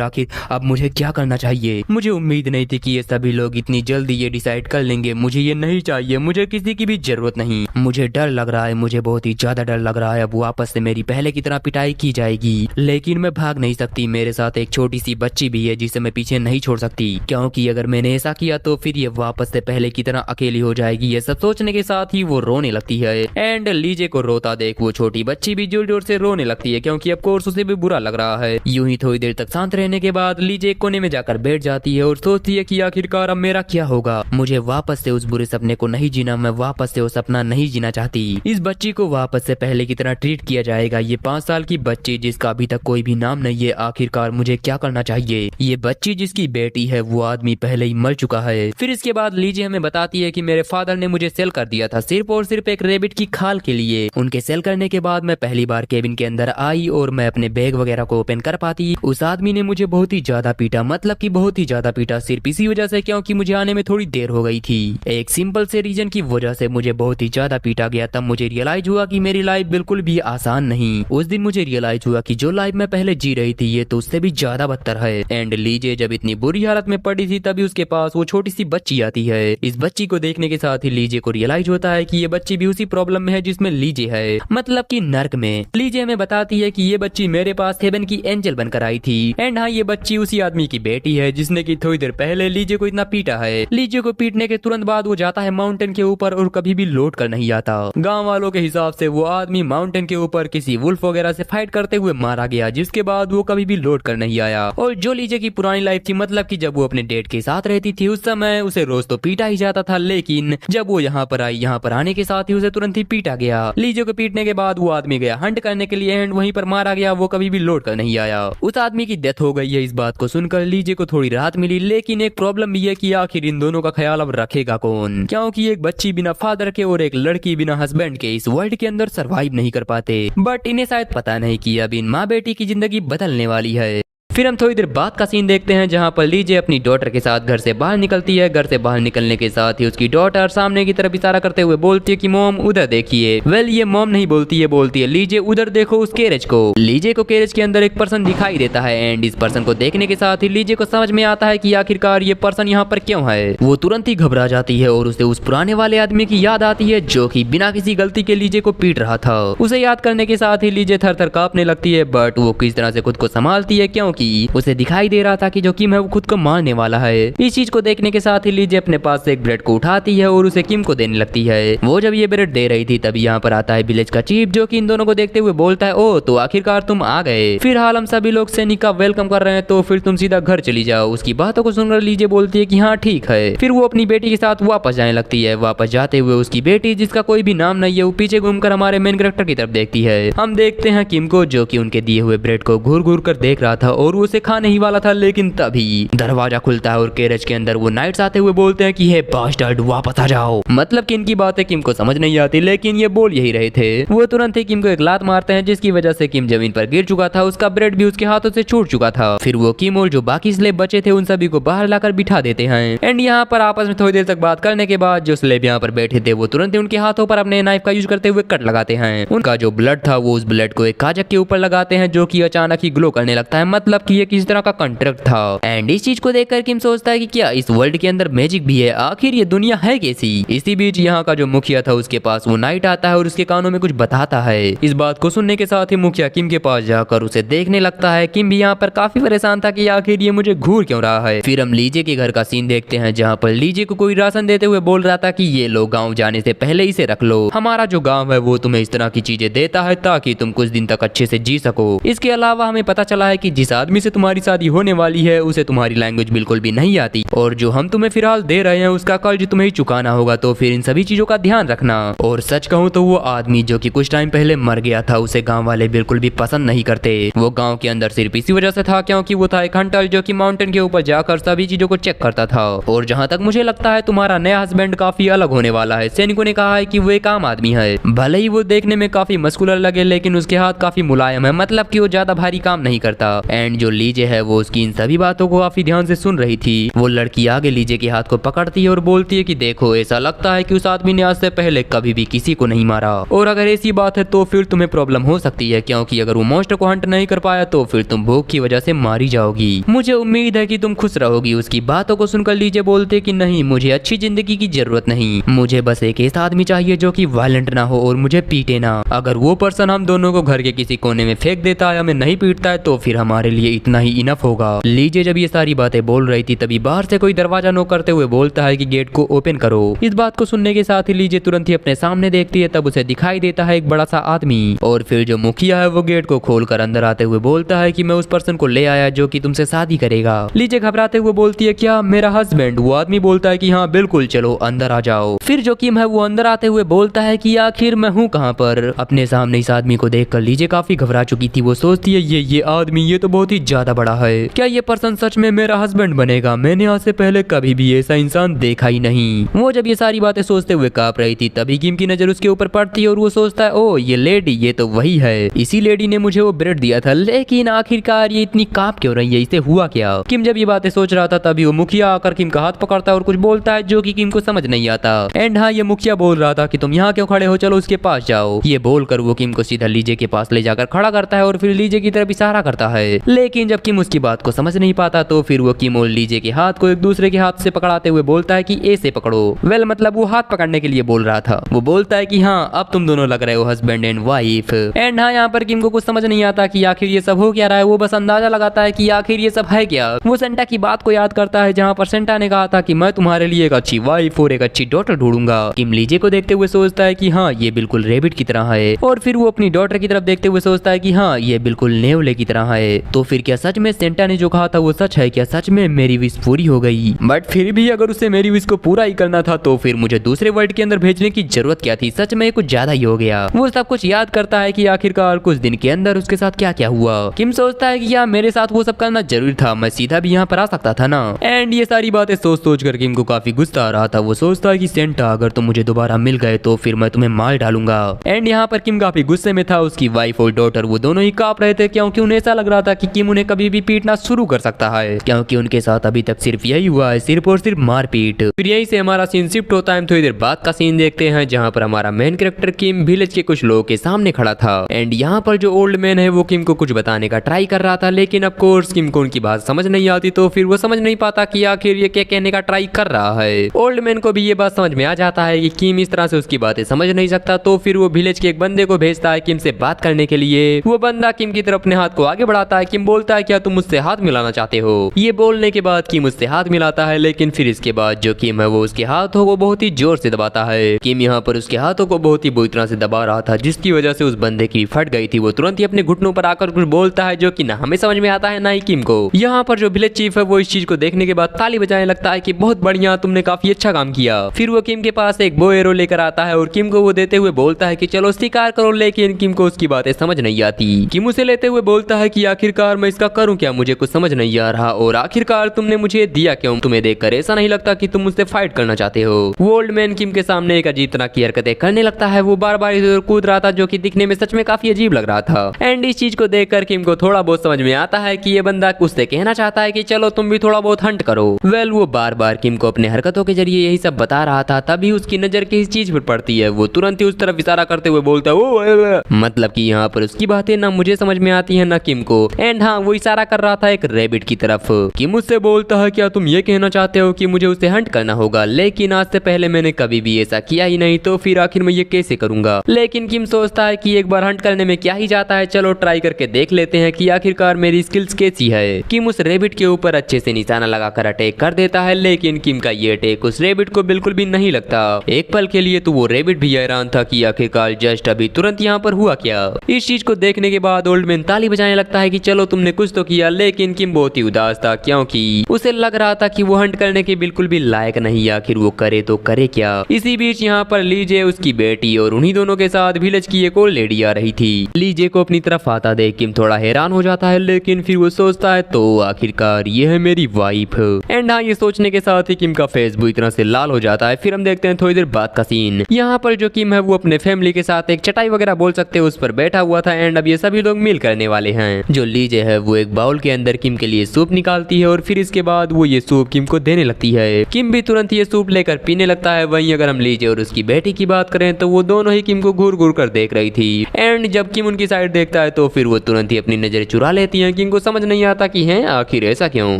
अब मुझे क्या करना चाहिए। मुझे उम्मीद नहीं थी कि ये सभी लोग इतनी जल्दी ये डिसाइड कर लेंगे। मुझे ये नहीं चाहिए, मुझे किसी की भी जरूरत नहीं। मुझे डर लग रहा है, मुझे बहुत ही ज्यादा डर लग रहा है। अब वापस से मेरी पहले की तरह पिटाई की जाएगी, लेकिन मैं भाग नहीं सकती। मेरे साथ एक छोटी सी बच्ची भी है जिसे मैं पीछे नहीं छोड़ सकती, क्योंकि अगर मैंने ऐसा किया तो फिर ये वापस से पहले की तरह अकेली हो जाएगी। ये सब सोचने के साथ ही वो रोने लगती है। एंड लीजे को रोता देख वो छोटी बच्ची भी जोर जोर से रोने लगती है, क्योंकि अब कोर्स उसे भी बुरा लग रहा है। यूं ही थोड़ी देर तक शांत रहने के बाद लीजे एक कोने में जाकर बैठ जाती है और सोचती है कि आखिरकार अब मेरा क्या होगा। मुझे वापस से उस बुरे सपने को नहीं जीना, मैं वापस से वो सपना नहीं जीना चाहती। इस बच्ची को वापस से पहले की तरह ट्रीट किया जाएगा। ये 5 साल की बच्ची जिसका अभी तक कोई भी नाम नहीं है। आखिरकार मुझे क्या करना चाहिए। ये बच्ची जिसकी बेटी है वो आदमी पहले ही मर चुका है। फिर इसके बाद लीजे हमें बताती है कि मेरे फादर ने मुझे सेल कर दिया था सिर्फ और सिर्फ एक रेबिट की खाल के लिए। उनके सेल करने के बाद मैं पहली बार केबिन के अंदर आई और मैं अपने बैग वगैरह को ओपन कर पाती। उस आदमी ने मुझे बहुत ही ज्यादा पीटा, मतलब कि बहुत ही ज्यादा पीटा, सिर्फ इसी वजह से क्योंकि मुझे आने में थोड़ी देर हो गई थी। एक सिंपल से रीजन की वजह से मुझे बहुत ही ज्यादा पीटा गया। तब मुझे रियलाइज हुआ कि मेरी लाइफ बिल्कुल भी आसान नहीं। उस दिन मुझे रियलाइज हुआ कि जो लाइफ मैं पहले जी रही थी ये तो उससे भी ज्यादा बदतर है। एंड लीजे जब इतनी बुरी हालत में पड़ी थी तभी उसके पास वो छोटी सी बच्ची आती है। इस बच्ची को देखने के साथ ही लीजे को रियलाइज होता है कि ये बच्ची भी उसी प्रॉब्लम में है जिसमें लीजे है, मतलब कि नर्क में। लीजे हमें बताती है कि ये बच्ची मेरे पास हेवन की एंजल बनकर आई थी। एंड हाँ, ये बच्ची उसी आदमी की बेटी है जिसने की थोड़ी देर पहले लीजे को इतना पीटा है। लीजे को पीटने के तुरंत बाद वो जाता है माउंटेन के ऊपर और कभी भी लौट कर नहीं आता। गांव वालों के हिसाब से वो आदमी माउंटेन के ऊपर किसी वुल्फ वगैरह से फाइट करते हुए मारा गया, जिसके बाद वो कभी भी लौट कर नहीं आया। और जो लीजे की पुरानी लाइफ थी, मतलब कि जब वो अपने डेट के साथ रहती थी, उस समय उसे रोज तो पीटा ही जाता था, लेकिन जब वो यहाँ पर आई, यहाँ पर आने के साथ ही उसे तुरंत ही पीटा गया। लीजे को पीटने के बाद वो आदमी गया हंट करने के लिए एंड वहीं पर मारा गया। वो कभी भी लौट कर नहीं आया। उस आदमी की डेथ हो गई है। इस बात को सुनकर लीजे को थोड़ी राहत मिली, लेकिन एक प्रॉब्लम भी है कि आखिर इन दोनों का ख्याल अब रखेगा कौन, क्योंकि एक बच्ची बिना फादर के और एक लड़की बिना हस्बैंड के इस वर्ल्ड के अंदर सरवाइव नहीं कर पाते। बट इन्हें शायद पता नहीं कि अब इन माँ बेटी की जिंदगी बदलने वाली है। फिर हम थोड़ी देर बाद का सीन देखते हैं जहां पर लीजे अपनी डॉटर के साथ घर से बाहर निकलती है। घर से बाहर निकलने के साथ ही उसकी डॉटर सामने की तरफ इशारा करते हुए बोलती है कि मॉम उधर देखिए। वेल, ये मॉम नहीं बोलती है, बोलती है लीजे उधर देखो उस कैरेज को। लीजे को कैरेज के अंदर एक पर्सन दिखाई देता है एंड इस पर्सन को देखने के साथ ही लीजे को समझ में आता है कि आखिरकार ये पर्सन यहाँ पर क्यों है। वो तुरंत ही घबरा जाती है और उसे उस पुराने वाले आदमी की याद आती है जो कि बिना किसी गलती के लीजे को पीट रहा था। उसे याद करने के साथ ही लीजे थर थर कांपने लगती है, बट वो किस तरह से खुद को संभालती है क्योंकि उसे दिखाई दे रहा था कि जो किम है वो खुद को मारने वाला है। इस चीज को देखने के साथ ही लीजे अपने पास से एक ब्रेड को उठाती है और उसे किम को देने लगती है। वो जब ये ब्रेड दे रही थी तभी यहाँ पर आता है विलेज का चीफ, जो कि इन दोनों को देखते हुए बोलता है, ओ तो आखिरकार तुम आ गए। फिलहाल हम सभी लोग सैनिक का वेलकम कर रहे हैं, तो फिर तुम सीधा घर चली जाओ। उसकी बातों को सुनकर लीजे बोलती है कि हाँ ठीक है। फिर वो अपनी बेटी के साथ वापस जाने लगती है। वापस जाते हुए उसकी बेटी, जिसका कोई भी नाम नहीं है, वो पीछे घूमकर हमारे मेन कैरेक्टर की तरफ देखती है। हम देखते हैं किम को, जो कि उनके दिए हुए ब्रेड को घूर घूर कर देख रहा था और वो उसे खाने ही वाला था, लेकिन तभी दरवाजा खुलता है और कैरेज के अंदर वो नाइट्स आते हुए बोलते हैं कि हे बास्टर्ड वापस आ जाओ। मतलब कि इनकी बातें किम को समझ नहीं आती, लेकिन ये बोल यही रहे थे। वो तुरंत ही किम को एक लात मारते हैं, जिसकी वजह से किम जमीन पर गिर चुका था। उसका ब्रेड भी उसके हाथों से छूट चुका था। फिर वो किम और जो बाकी स्लेब बचे थे उन सभी को बाहर लाकर बिठा देते हैं। एंड यहाँ पर आपस में थोड़ी देर तक बात करने के बाद जो स्लेब यहाँ पर बैठे थे वो तुरंत ही उनके हाथों पर अपने नाइफ का यूज करते हुए कट लगाते हैं। उनका जो ब्लड था वो उस ब्लड को एक काजक के ऊपर लगाते हैं, जो कि अचानक ही ग्लो करने लगता है। मतलब कि ये किस तरह का कॉन्ट्रैक्ट था। एंड इस चीज को देखकर किम सोचता है कि क्या इस वर्ल्ड के अंदर मैजिक भी है, आखिर ये दुनिया है कैसी। इसी बीच यहाँ का जो मुखिया था उसके पास वो नाइट आता है और उसके कानों में कुछ बताता है। इस बात को सुनने के साथ ही मुखिया किम के पास जाकर उसे देखने लगता है। किम भी यहाँ पर काफी परेशान था कि आखिर ये मुझे घूर क्यों रहा है। फिर हम लीजे के घर का सीन देखते हैं जहाँ पर लीजे को कोई राशन देते हुए बोल रहा था कि ये लो, गाँव जाने से पहले इसे रख लो। हमारा जो गाँव है वो तुम्हें इस तरह की चीजें देता है ताकि तुम कुछ दिन तक अच्छे से जी सको। इसके अलावा हमें पता चला है कि जिस आदमी से तुम्हारी शादी होने वाली है उसे तुम्हारी लैंग्वेज बिल्कुल भी नहीं आती और जो हम तुम्हें फिलहाल दे रहे हैं उसका कर्ज तुम्हें ही चुकाना होगा, तो फिर इन सभी चीजों का ध्यान रखना। और सच कहूँ तो वो आदमी जो कि कुछ टाइम पहले मर गया था उसे गांव वाले बिल्कुल भी पसंद नहीं करते। वो गांव के अंदर सिर्फ इसी वजह से था क्योंकि वो था एक हंटर जो कि माउंटेन के ऊपर जाकर सभी चीजों को चेक करता था। और जहाँ तक मुझे लगता है तुम्हारा नया हस्बैंड काफी अलग होने वाला है। सैनिकों ने कहा है कि वो एक आम आदमी है, भले ही वो देखने में काफी मस्कुलर लगे लेकिन उसके हाथ काफी मुलायम है, मतलब कि वो ज्यादा भारी काम नहीं करता। एंड जो लीजे है वो उसकी इन सभी बातों को काफी ध्यान से सुन रही थी। वो लड़की आगे लीजे के हाथ को पकड़ती है और बोलती है कि देखो, ऐसा लगता है कि उस आदमी ने आज से पहले कभी भी किसी को नहीं मारा, और अगर ऐसी बात है तो फिर तुम्हें प्रॉब्लम हो सकती है, क्योंकि अगर वो मॉन्स्टर को हंट नहीं कर पाया तो फिर तुम भूख की वजह से मारी जाओगी। मुझे उम्मीद है कि तुम खुश रहोगी। उसकी बातों को सुनकर लीजे बोलते कि नहीं, मुझे अच्छी जिंदगी की जरूरत नहीं, मुझे बस एक ऐसा आदमी चाहिए जो कि वायलेंट ना हो और मुझे पीटे ना। अगर वो पर्सन हम दोनों को घर के किसी कोने में फेंक देता है, हमें नहीं पीटता है, तो फिर हमारे लिए इतना ही इनफ होगा। लीजे जब ये सारी बातें बोल रही थी तभी बाहर से कोई दरवाजा नॉक करते हुए बोलता है कि गेट को ओपन करो। इस बात को सुनने के साथ ही लीजे तुरंत ही अपने सामने देखती है, तब उसे दिखाई देता है एक बड़ा सा आदमी, और फिर जो मुखिया है वो गेट को खोलकर अंदर आते हुए बोलता है कि मैं उस पर्सन को ले आया जो कि तुमसे शादी करेगा। लीजे घबराते हुए बोलती है, क्या मेरा हस्बैंड? वो आदमी बोलता है कि हाँ बिल्कुल, चलो अंदर आ जाओ। फिर जो किम है वो अंदर आते हुए बोलता है कि आखिर मैं हूँ कहाँ पर। अपने सामने इस आदमी को देखकर लीजे काफी घबरा चुकी थी। वो सोचती है ये आदमी ये तो बहुत ही ज्यादा बड़ा है, क्या ये पर्सन सच में मेरा हस्बैंड बनेगा? मैंने आज से पहले कभी भी ऐसा इंसान देखा ही नहीं। वो जब ये सारी बातें सोचते हुए कांप रही थी तभी किम की नजर उसके ऊपर पड़ती है और वो सोचता है, ओ ये लेडी, ये तो वही है, इसी लेडी ने मुझे वो ब्रेड दिया था, लेकिन आखिरकार ये इतनी कांप क्यों रही है, इसे हुआ क्या? किम जब ये बातें सोच रहा था तभी वो मुखिया आकर किम का हाथ पकड़ता है और कुछ बोलता है जो कि किम को समझ नहीं आता। एंड हाँ, ये मुखिया बोल रहा था कि तुम यहाँ क्यों खड़े हो, चलो उसके पास जाओ। ये बोलकर वो किम को सीधा लीजे के पास ले जाकर खड़ा करता है और फिर लीजे की तरफ इशारा करता है, लेकिन जब किम उसकी बात को समझ नहीं पाता तो फिर वो किम और लीजे के हाथ को एक दूसरे के हाथ से पकड़ाते हुए बोलता है कि ऐसे पकड़ो। वेल मतलब वो हाथ पकड़ने के लिए बोल रहा था। वो बोलता है कि हाँ अब तुम दोनों लग रहे हो हस्बैंड एंड वाइफ। एंड हाँ, यहाँ पर किम को कुछ समझ नहीं आता कि आखिर ये सब हो क्या रहा है। वो बस अंदाजा लगाता है कि आखिर ये सब है क्या। वो सेंटा की बात को याद करता है जहाँ पर सेंटा ने कहा था कि मैं तुम्हारे लिए एक अच्छी वाइफ और एक अच्छी डॉटर ढूंढूंगा। किम लीजे को देखते हुए सोचता है कि हाँ ये बिल्कुल रेबिट की तरह है, और फिर वो अपनी डॉटर की तरफ देखते हुए सोचता है कि हाँ ये बिल्कुल नेवले की तरह है। तो फिर क्या सच में सेंटा ने जो कहा था वो सच है? क्या सच में मेरी विश पूरी हो गई? बट फिर भी अगर उसे मेरी विश को पूरा ही करना था तो फिर मुझे दूसरे वर्ल्ड के अंदर भेजने की जरूरत क्या थी? सच में कुछ ज्यादा ही हो गया। वो सब कुछ याद करता है कि आखिरकार कुछ दिन के अंदर उसके साथ क्या क्या हुआ। किम सोचता है कि क्या मेरे साथ वो सब करना जरूरी था? मैं सीधा भी यहाँ पर आ सकता था ना। एंड ये सारी बातें सोच कर किम को काफी गुस्सा आ रहा था। वो सोचता है कि सेंटा अगर तुम मुझे दोबारा मिल गए तो फिर मैं तुम्हें मार डालूंगा। एंड यहाँ पर किम काफी गुस्से में था। उसकी वाइफ और डॉटर वो दोनों ही कांप रहे थे, क्योंकि उन्हें ऐसा लग रहा था कि किम उन्हें कभी भी पीटना शुरू कर सकता है, क्योंकि उनके साथ अभी तक सिर्फ यही हुआ है, सिर्फ और सिर्फ मारपीट। फिर यहीं से हमारा सीन शिफ्ट होता है। हम थोड़ी देर बाद का सीन देखते हैं जहाँ पर हमारा मेन कैरेक्टर किम विलेज के कुछ लोगों के सामने खड़ा था। एंड यहाँ पर जो ओल्ड मैन है वो किम को कुछ बताने का ट्राई कर रहा था, लेकिन ऑफ कोर्स किम को उनकी बात समझ नहीं आती, तो फिर वो समझ नहीं पाता कि आखिर ये क्या कहने का ट्राई कर रहा है। ओल्ड मैन को भी ये बात समझ में आ जाता है कि किम इस तरह से उसकी बातें समझ नहीं सकता, तो फिर वो विलेज के एक बंदे को भेजता है किम से बात करने के लिए। वो बंदा किम की तरफ अपने हाथ को आगे बढ़ाता है। किम बोलता है क्या तुम मुझसे हाथ मिलाना चाहते हो? ये बोलने के बाद किम उससे हाथ मिलाता है, लेकिन फिर इसके बाद जो किम है वो उसके हाथों को बहुत ही जोर से दबाता है। किम यहाँ पर उसके हाथों को बहुत ही बुरी तरह से दबा रहा था, जिसकी वजह से उस बंदे की फट गई थी। वो तुरंत ही अपने घुटनों पर आकर कुछ बोलता है जो कि ना हमें समझ में आता है ना ही किम को। यहाँ पर जो विलेज चीफ है वो इस चीज को देखने के बाद ताली बजाने लगता है कि बहुत बढ़िया, तुमने काफी अच्छा काम किया। फिर वो किम के पास एक बो एरो लेकर आता है और किम को वो देते हुए बोलता है कि चलो शिकार करो, लेकिन किम को उसकी बातें समझ नहीं आती। किम उसे लेते हुए बोलता है कि आखिरकार मैं इसका करूं क्या, मुझे कुछ समझ नहीं आ रहा, और आखिरकार तुमने मुझे दिया क्यों? तुम्हें देखकर ऐसा नहीं लगता कि तुम मुझसे फाइट करना चाहते हो? वो ओल्ड मैन किम के सामने एक अजीब तरह की हरकतें करने लगता है। वो बार बार इधर कूद रहा था जो कि दिखने में सच में काफी अजीब लग रहा था। एंड इस चीज को देखकर किम को थोड़ा बहुत समझ में आता है कि ये बंदा उससे कहना चाहता है कि चलो तुम भी थोड़ा बहुत हंट करो। वेल वो बार बार किम को अपने हरकतों के जरिए यही सब बता रहा था, तभी उसकी नजर किसी चीज पर पड़ती है। वो तुरंत ही उस तरफ इशारा करते हुए बोलता है ओ, मतलब कि यहाँ पर उसकी बातें ना मुझे समझ में आती है ना किम को। एंड हाँ, वो इशारा कर रहा था एक रैबिट की तरफ। किम उससे बोलता है क्या तुम ये कहना चाहते हो कि मुझे उसे हंट करना होगा? लेकिन आज से पहले मैंने कभी भी ऐसा किया ही नहीं, तो फिर आखिर मैं ये कैसे करूंगा? लेकिन किम सोचता है कि एक बार हंट करने में क्या ही जाता है, चलो ट्राई करके देख लेते हैं कि आखिरकार मेरी स्किल्स कैसी है। किम उस रैबिट के ऊपर अच्छे से निशाना लगाकर अटैक कर देता है, लेकिन किम का ये अटैक उस रैबिट को बिल्कुल भी नहीं लगता। एक पल के लिए तो वो रैबिट भी हैरान था कि आखिरकार जस्ट अभी तुरंत यहाँ पर हुआ क्या। इस चीज को देखने के बाद ओल्ड मैन ताली बजाने लगता है कि चलो तुमने कुछ तो किया, लेकिन किम बहुत ही उदास था, क्योंकि उसे लग रहा था कि वो हंट करने के बिल्कुल भी लायक नहीं, आखिर वो करे तो करे क्या। इसी बीच यहाँ पर लीजे, उसकी बेटी और उन्हीं दोनों के साथ विलेज की एक और लेडी आ रही थी। लीजे को अपनी तरफ आता देख किम थोड़ा हैरान हो जाता है, लेकिन फिर वो सोचता है तो आखिरकार ये है मेरी वाइफ। एंड हाँ, ये सोचने के साथ ही किम का फेस बुरी तरह से लाल हो जाता है। फिर हम देखते हैं थोड़ी देर बाद का सीन। यहाँ पर जो किम है वो अपने फैमिली के साथ एक चटाई वगैरह बोल सकते हैं उस पर बैठा हुआ था। एंड अब ये सभी लोग मील करने वाले हैं। जो लीजे है है वो एक बाउल के अंदर किम के लिए सूप निकालती है और फिर इसके बाद वो ये सूप किम को देने लगती है। किम भी तुरंत ये सूप लेकर पीने लगता है। वहीं अगर हम लीजे और उसकी बेटी की बात करें तो वो दोनों ही किम को घूर घूर कर देख रही थी एंड जब किम उनकी साइड देखता है तो फिर वो तुरंत ही अपनी नजर चुरा लेती है। किम को समझ नहीं आता कि है आखिर ऐसा क्यों,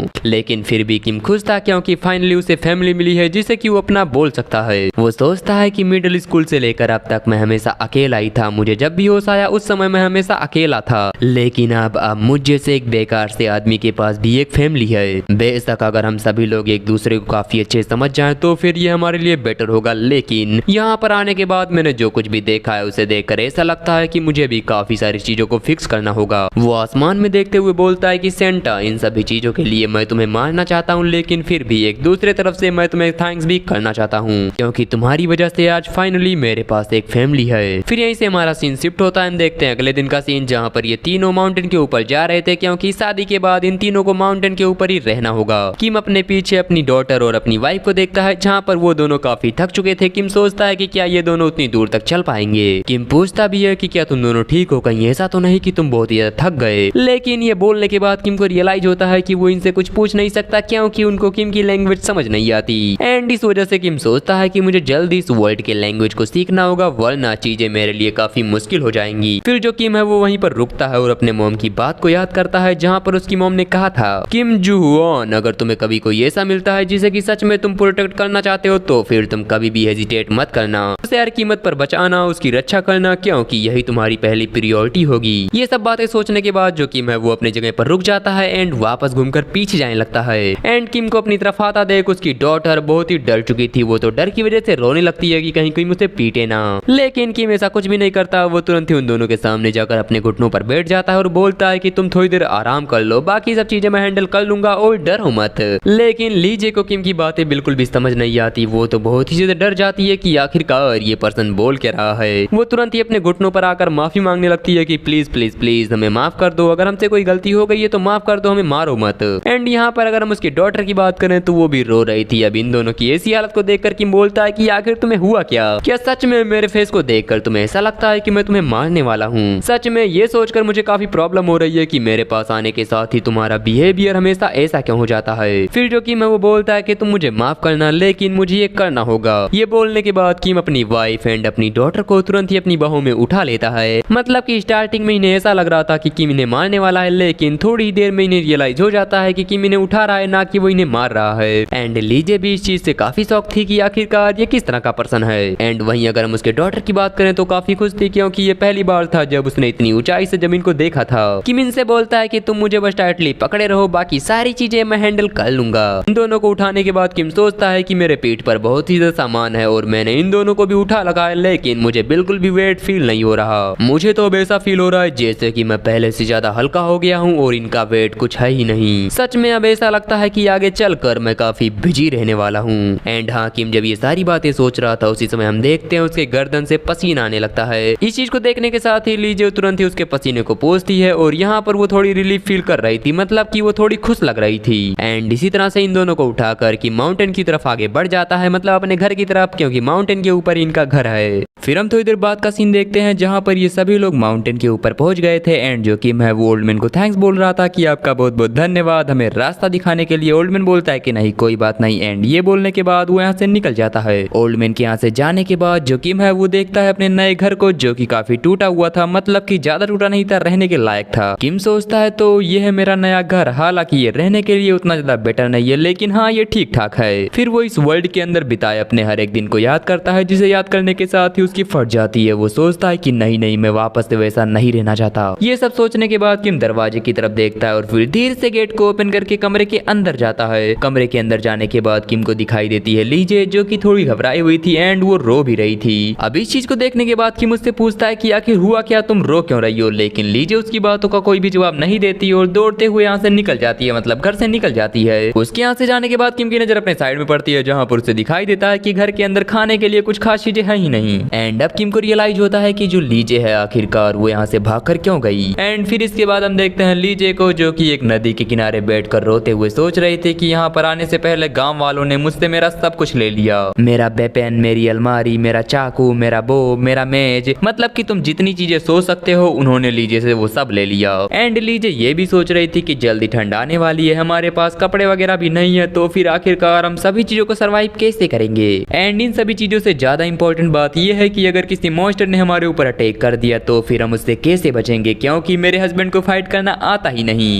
लेकिन फिर भी किम खुश था क्योंकि फाइनली उसे फैमिली मिली है जिसे कि वो अपना बोल सकता है। वो सोचता है कि मिडिल स्कूल से लेकर अब तक मैं हमेशा अकेला ही था, मुझे जब भी होश आया उस समय मैं हमेशा अकेला था, लेकिन अब मुझ जैसे एक बेकार से आदमी के पास भी एक फैमिली है। बेशक अगर हम सभी लोग एक दूसरे को काफी अच्छे समझ जाएं तो फिर ये हमारे लिए बेटर होगा, लेकिन यहाँ पर आने के बाद मैंने जो कुछ भी देखा है उसे देखकर ऐसा लगता है कि मुझे भी काफी सारी चीजों को फिक्स करना होगा। वो आसमान में देखते हुए बोलता है कि सेंटा, इन सभी चीजों के लिए मैं तुम्हें मारना चाहता हूँ, लेकिन फिर भी एक दूसरे तरफ से मैं तुम्हें थैंक्स भी करना चाहता हूँ क्योंकि तुम्हारी वजह से आज फाइनली मेरे पास एक फैमिली है। फिर यहीं से हमारा सीन शिफ्ट होता है। हम देखते हैं अगले दिन का सीन जहाँ पर ये तीनों माउंटेन के ऊपर जा रहे थे क्योंकि शादी के बाद इन तीनों को माउंटेन के ऊपर ही रहना होगा। किम अपने पीछे अपनी डॉटर और अपनी वाइफ को देखता है जहाँ पर वो दोनों काफी थक चुके थे। किम सोचता है कि क्या ये दोनों उतनी दूर तक चल पाएंगे। किम पूछता भी है कि क्या तुम दोनों ठीक हो, कहीं ऐसा तो नहीं कि तुम बहुत ही ज्यादा थक गए, लेकिन ये बोलने के बाद किम को रियलाइज होता है कि वो इनसे कुछ पूछ नहीं सकता क्योंकि उनको किम की लैंग्वेज समझ नहीं आती एंड इस वजह से किम सोचता है कि मुझे जल्दी इस वर्ल्ड के लैंग्वेज को सीखना होगा वरना चीजें मेरे लिए काफी मुश्किल हो जाएंगी। फिर जो किम है वो वहीं पर रुकता है और अपने मॉम की बात को याद करता है जहाँ पर उसकी मॉम ने कहा था, किम जूहुआन, अगर तुम्हें कभी कोई ऐसा मिलता है जिसे कि सच में तुम प्रोटेक्ट करना चाहते हो तो फिर तुम कभी भी हेजिटेट मत करना, उसे हर कीमत पर बचाना, उसकी रक्षा करना क्योंकि यही तुम्हारी पहली प्रायोरिटी होगी। ये सब बातें सोचने के बाद जो किम है वो अपने जगह पर रुक जाता है एंड वापस घूमकर पीछे जाने लगता है एंड किम को अपनी तरफ आता देख उसकी डॉटर बहुत ही डर चुकी थी। वो तो डर की वजह से रोने लगती है कि कहीं कोई मुझे पीटे ना, लेकिन किम ऐसा कुछ भी नहीं करता। वो तुरंत ही उन दोनों के सामने जाकर अपने घुटनों पर बैठ जाता है और बोलता है कि तुम थोड़ी देर आराम कर लो, बाकी सब चीजें मैं हैंडल कर लूंगा और डरो मत। लेकिन लीजे को किम की बातें बिल्कुल भी समझ नहीं आती। वो तो बहुत ही ज्यादा डर जाती है कि आखिरकार ये पर्सन बोल क्या रहा है। वो तुरंत ही अपने घुटनों पर आकर माफी मांगने लगती है कि प्लीज प्लीज प्लीज हमें माफ कर दो, अगर हमसे कोई गलती हो गई है तो माफ कर दो, हमें मारो मत। एंड यहाँ पर अगर हम उसकी डॉटर की बात करें तो वो भी रो रही थी। अब इन दोनों की ऐसी हालत को देखकर किम बोलता है कि आखिर तुम्हें हुआ क्या सच में मेरे फेस को देखकर तुम्हें ऐसा लगता है कि मैं तुम्हें मारने वाला हूँ? सच में ये सोचकर मुझे काफी प्रॉब्लम हो रही है कि मेरे पास आने के साथ ही तुम्हारा बिहेवियर हमेशा ऐसा क्यों हो जाता है। फिर जो कि मैं वो बोलता है कि तुम मुझे माफ करना, लेकिन मुझे ये करना होगा। ये बोलने के बाद किम अपनी वाइफ एंड अपनी डॉटर को तुरंत ही अपनी बाहों में उठा लेता है। मतलब कि स्टार्टिंग में इन्हें ऐसा लग रहा था कि किम इन्हें मारने वाला है, लेकिन थोड़ी देर में इन्हें रियलाइज हो जाता है कि किम इन्हें उठा रहा है ना कि वो इन्हें मार रहा है। एंड लीजे भी इस चीज से काफी शौक थी कि आखिरकार ये किस तरह का पर्सन है। एंड वहीं अगर हम उसके डॉटर की बात करें तो काफी खुश थी क्योंकि ये पहली बार था जब उसने इतनी ऊंचाई से जमीन को देखा था। किम इनसे बोलता है कि तुम मुझे बस टाइटली पकड़े रहो, बाकी सारी चीजें मैं हैंडल कर लूंगा। इन दोनों को उठाने के बाद किम सोचता है कि मेरे पीठ पर बहुत ही ज्यादा सामान है और मैंने इन दोनों को भी उठा लगा है, लेकिन मुझे बिल्कुल भी वेट फील नहीं हो रहा। मुझे तो अब ऐसा फील हो रहा है जैसे कि मैं पहले से ज्यादा हल्का हो गया हूँ और इनका वेट कुछ है ही नहीं। सच में अब ऐसा लगता है कि आगे चलकर मैं काफी बिजी रहने वाला हूँ। एंड हाँ, किम जब ये सारी बातें सोच रहा था उसी समय हम देखते हैं उसके गर्दन से पसीना आने लगता है। इस चीज को देखने के साथ ही लीजे तुरंत ही उसके पसीने को पोंछती है और यहाँ पर वो थोड़ी रिलीफ फील कर रही थी, मतलब कि वो थोड़ी खुश लग रही थी। एंड इसी तरह से इन दोनों को उठाकर कि माउंटेन की तरफ आगे बढ़ जाता है, मतलब अपने घर की तरफ, क्योंकि माउंटेन के ऊपर इनका घर है। फिर हम थोड़ी देर बाद का सीन देखते हैं जहाँ पर ये सभी लोग माउंटेन के ऊपर पहुंच गए थे एंड जो किम है वो ओल्ड मैन को थैंक्स बोल रहा था कि आपका बहुत बहुत धन्यवाद हमें रास्ता दिखाने के लिए। ओल्ड मैन बोलता है कि नहीं कोई बात नहीं। एंड ये बोलने के बाद वो यहाँ से निकल जाता है। ओल्ड मैन के यहाँ से जाने के बाद जो किम है वो देखता है अपने नए घर को जो कि काफी टूटा हुआ था, मतलब कि ज्यादा टूटा नहीं था, रहने के लायक था। किम सोचता है तो ये है मेरा नया घर, हालांकि ये रहने के लिए उतना ज्यादा बेटर नहीं है, लेकिन हाँ ये ठीक ठाक है। फिर वो इस वर्ल्ड के अंदर बिताए अपने हर एक दिन को याद करता है, जिसे याद करने के साथ ही उसकी फट जाती है। वो सोचता है कि नहीं नहीं मैं वापस से वैसा नहीं रहना चाहता। ये सब सोचने के बाद किम दरवाजे की तरफ देखता है और फिर धीरे से गेट को ओपन करके कमरे के अंदर जाता है। कमरे के अंदर जाने के बाद किम को दिखाई देती है लीजे, जो कि थोड़ी घबराई हुई थी एंड वो रो भी रही थी। अब इस चीज को देखने के बाद किम उससे पूछता है कि आखिर हुआ क्या, तुम रो क्यों रही हो, लेकिन लीजे उसकी बातों का कोई भी जवाब नहीं देती और दौड़ते हुए यहाँ से निकल जाती है, मतलब घर से निकल जाती है। उसके यहाँ से जाने के बाद किम की नजर अपने साइड में पड़ती है जहाँ पर उसे दिखाई देता है कि घर के अंदर खाने के लिए कुछ खास चीजें है ही नहीं। एंड अब किम को रियलाइज होता है कि जो लीजे है आखिरकार वो यहाँ से भागकर क्यों गई। एंड फिर इसके बाद हम देखते हैं लीजे को जो कि एक नदी के किनारे बैठकर रोते हुए सोच रहे थे कि यहाँ पर आने से पहले गांव वालों ने मुझसे मेरा सब कुछ ले लिया, मेरा वेपन, मेरी अलमारी, मेरा चाकू, मेरा बो, मेरा मेज, मतलब कि तुम जितनी चीजें सोच सकते हो उन्होंने लीजे से वो सब ले लिया। एंड लीजे ये भी सोच रही थी कि जल्दी ठंड आने वाली है, हमारे पास कपड़े वगैरह भी नहीं है, तो फिर आखिरकार हम सभी चीजों को सरवाइव कैसे करेंगे। एंड इन सभी चीजों से ज्यादा इंपॉर्टेंट बात यह है कि अगर किसी मॉन्स्टर ने हमारे ऊपर अटैक कर दिया तो फिर हम उससे कैसे बचेंगे, क्योंकि मेरे हस्बैंड को फाइट करना आता ही नहीं।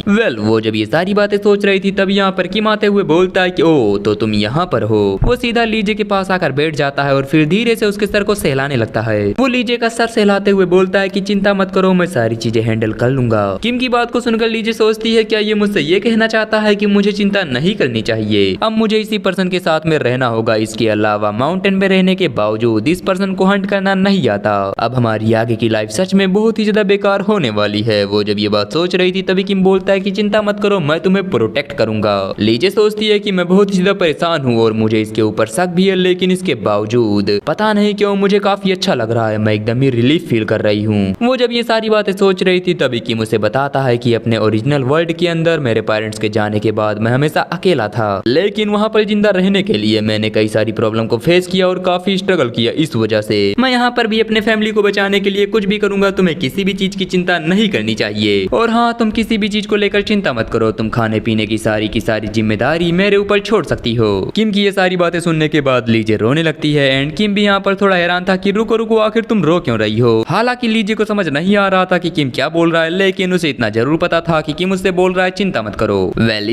वो जब ये सारी बातें सोच रही थी तब यहाँ पर किम आते हुए बोलता है कि ओ तो तुम यहाँ पर हो। वो सीधा लीजे के पास आकर बैठ जाता है और फिर धीरे से उसके सर को सहलाने लगता है। वो लीजे का सर सहलाते हुए बोलता है कि चिंता मत करो, मैं सारी चीजें हैंडल कर लूंगा। किम की बात को सुनकर लीजे सोचती है क्या ये मुझसे ये कहना चाहता है कि मुझे चिंता नहीं करनी चाहिए, अब मुझे इसी पर्सन के साथ में रहना होगा, इसके अलावा माउंटेन में रहने के बावजूद इस पर्सन को हंट करना नहीं आता। अब हमारी आगे की लाइफ सच में बहुत ही ज्यादा बेकार होने वाली है। वो जब ये बात सोच रही थी तभी किम बोलता है कि चिंता मत करो, मैं तुम्हें प्रोटेक्ट करूंगा। लीजे सोचती है कि मैं बहुत ही ज्यादा परेशान हूँ और मुझे इसके ऊपर शक भी है, लेकिन इसके बावजूद पता नहीं क्यों मुझे काफी अच्छा लग रहा है, मैं एकदम ही रिलीफ फील कर रही हूँ। वो जब ये सारी बातें सोच रही थी तभी किम उसे बताता है कि अपने ओरिजिनल वर्ल्ड के अंदर मेरे पेरेंट्स के जाने के बाद मैं हमेशा अकेला था, लेकिन वहाँ पर जिंदा रहने के लिए मैंने कई सारी प्रॉब्लम को फेस किया और काफी स्ट्रगल किया, इस वजह से मैं यहाँ पर भी अपने फैमिली को बचाने के लिए कुछ भी करूंगा। तुम्हें किसी भी चीज की चिंता नहीं करनी चाहिए, और हाँ तुम किसी भी चीज को लेकर चिंता मत करो, तुम खाने पीने की सारी जिम्मेदारी मेरे ऊपर छोड़ सकती हो। किम की ये सारी बातें सुनने के बाद लीजे रोने लगती है। एंड किम भी यहाँ पर थोड़ा हैरान था कि रुको रुको आखिर तुम रो क्यों रही हो। हालांकि लीजे को समझ नहीं आ रहा था कि किम क्या बोल रहा है, लेकिन उसे इतना जरूर पता था कि किम उससे बोल रहा है चिंता मत करो।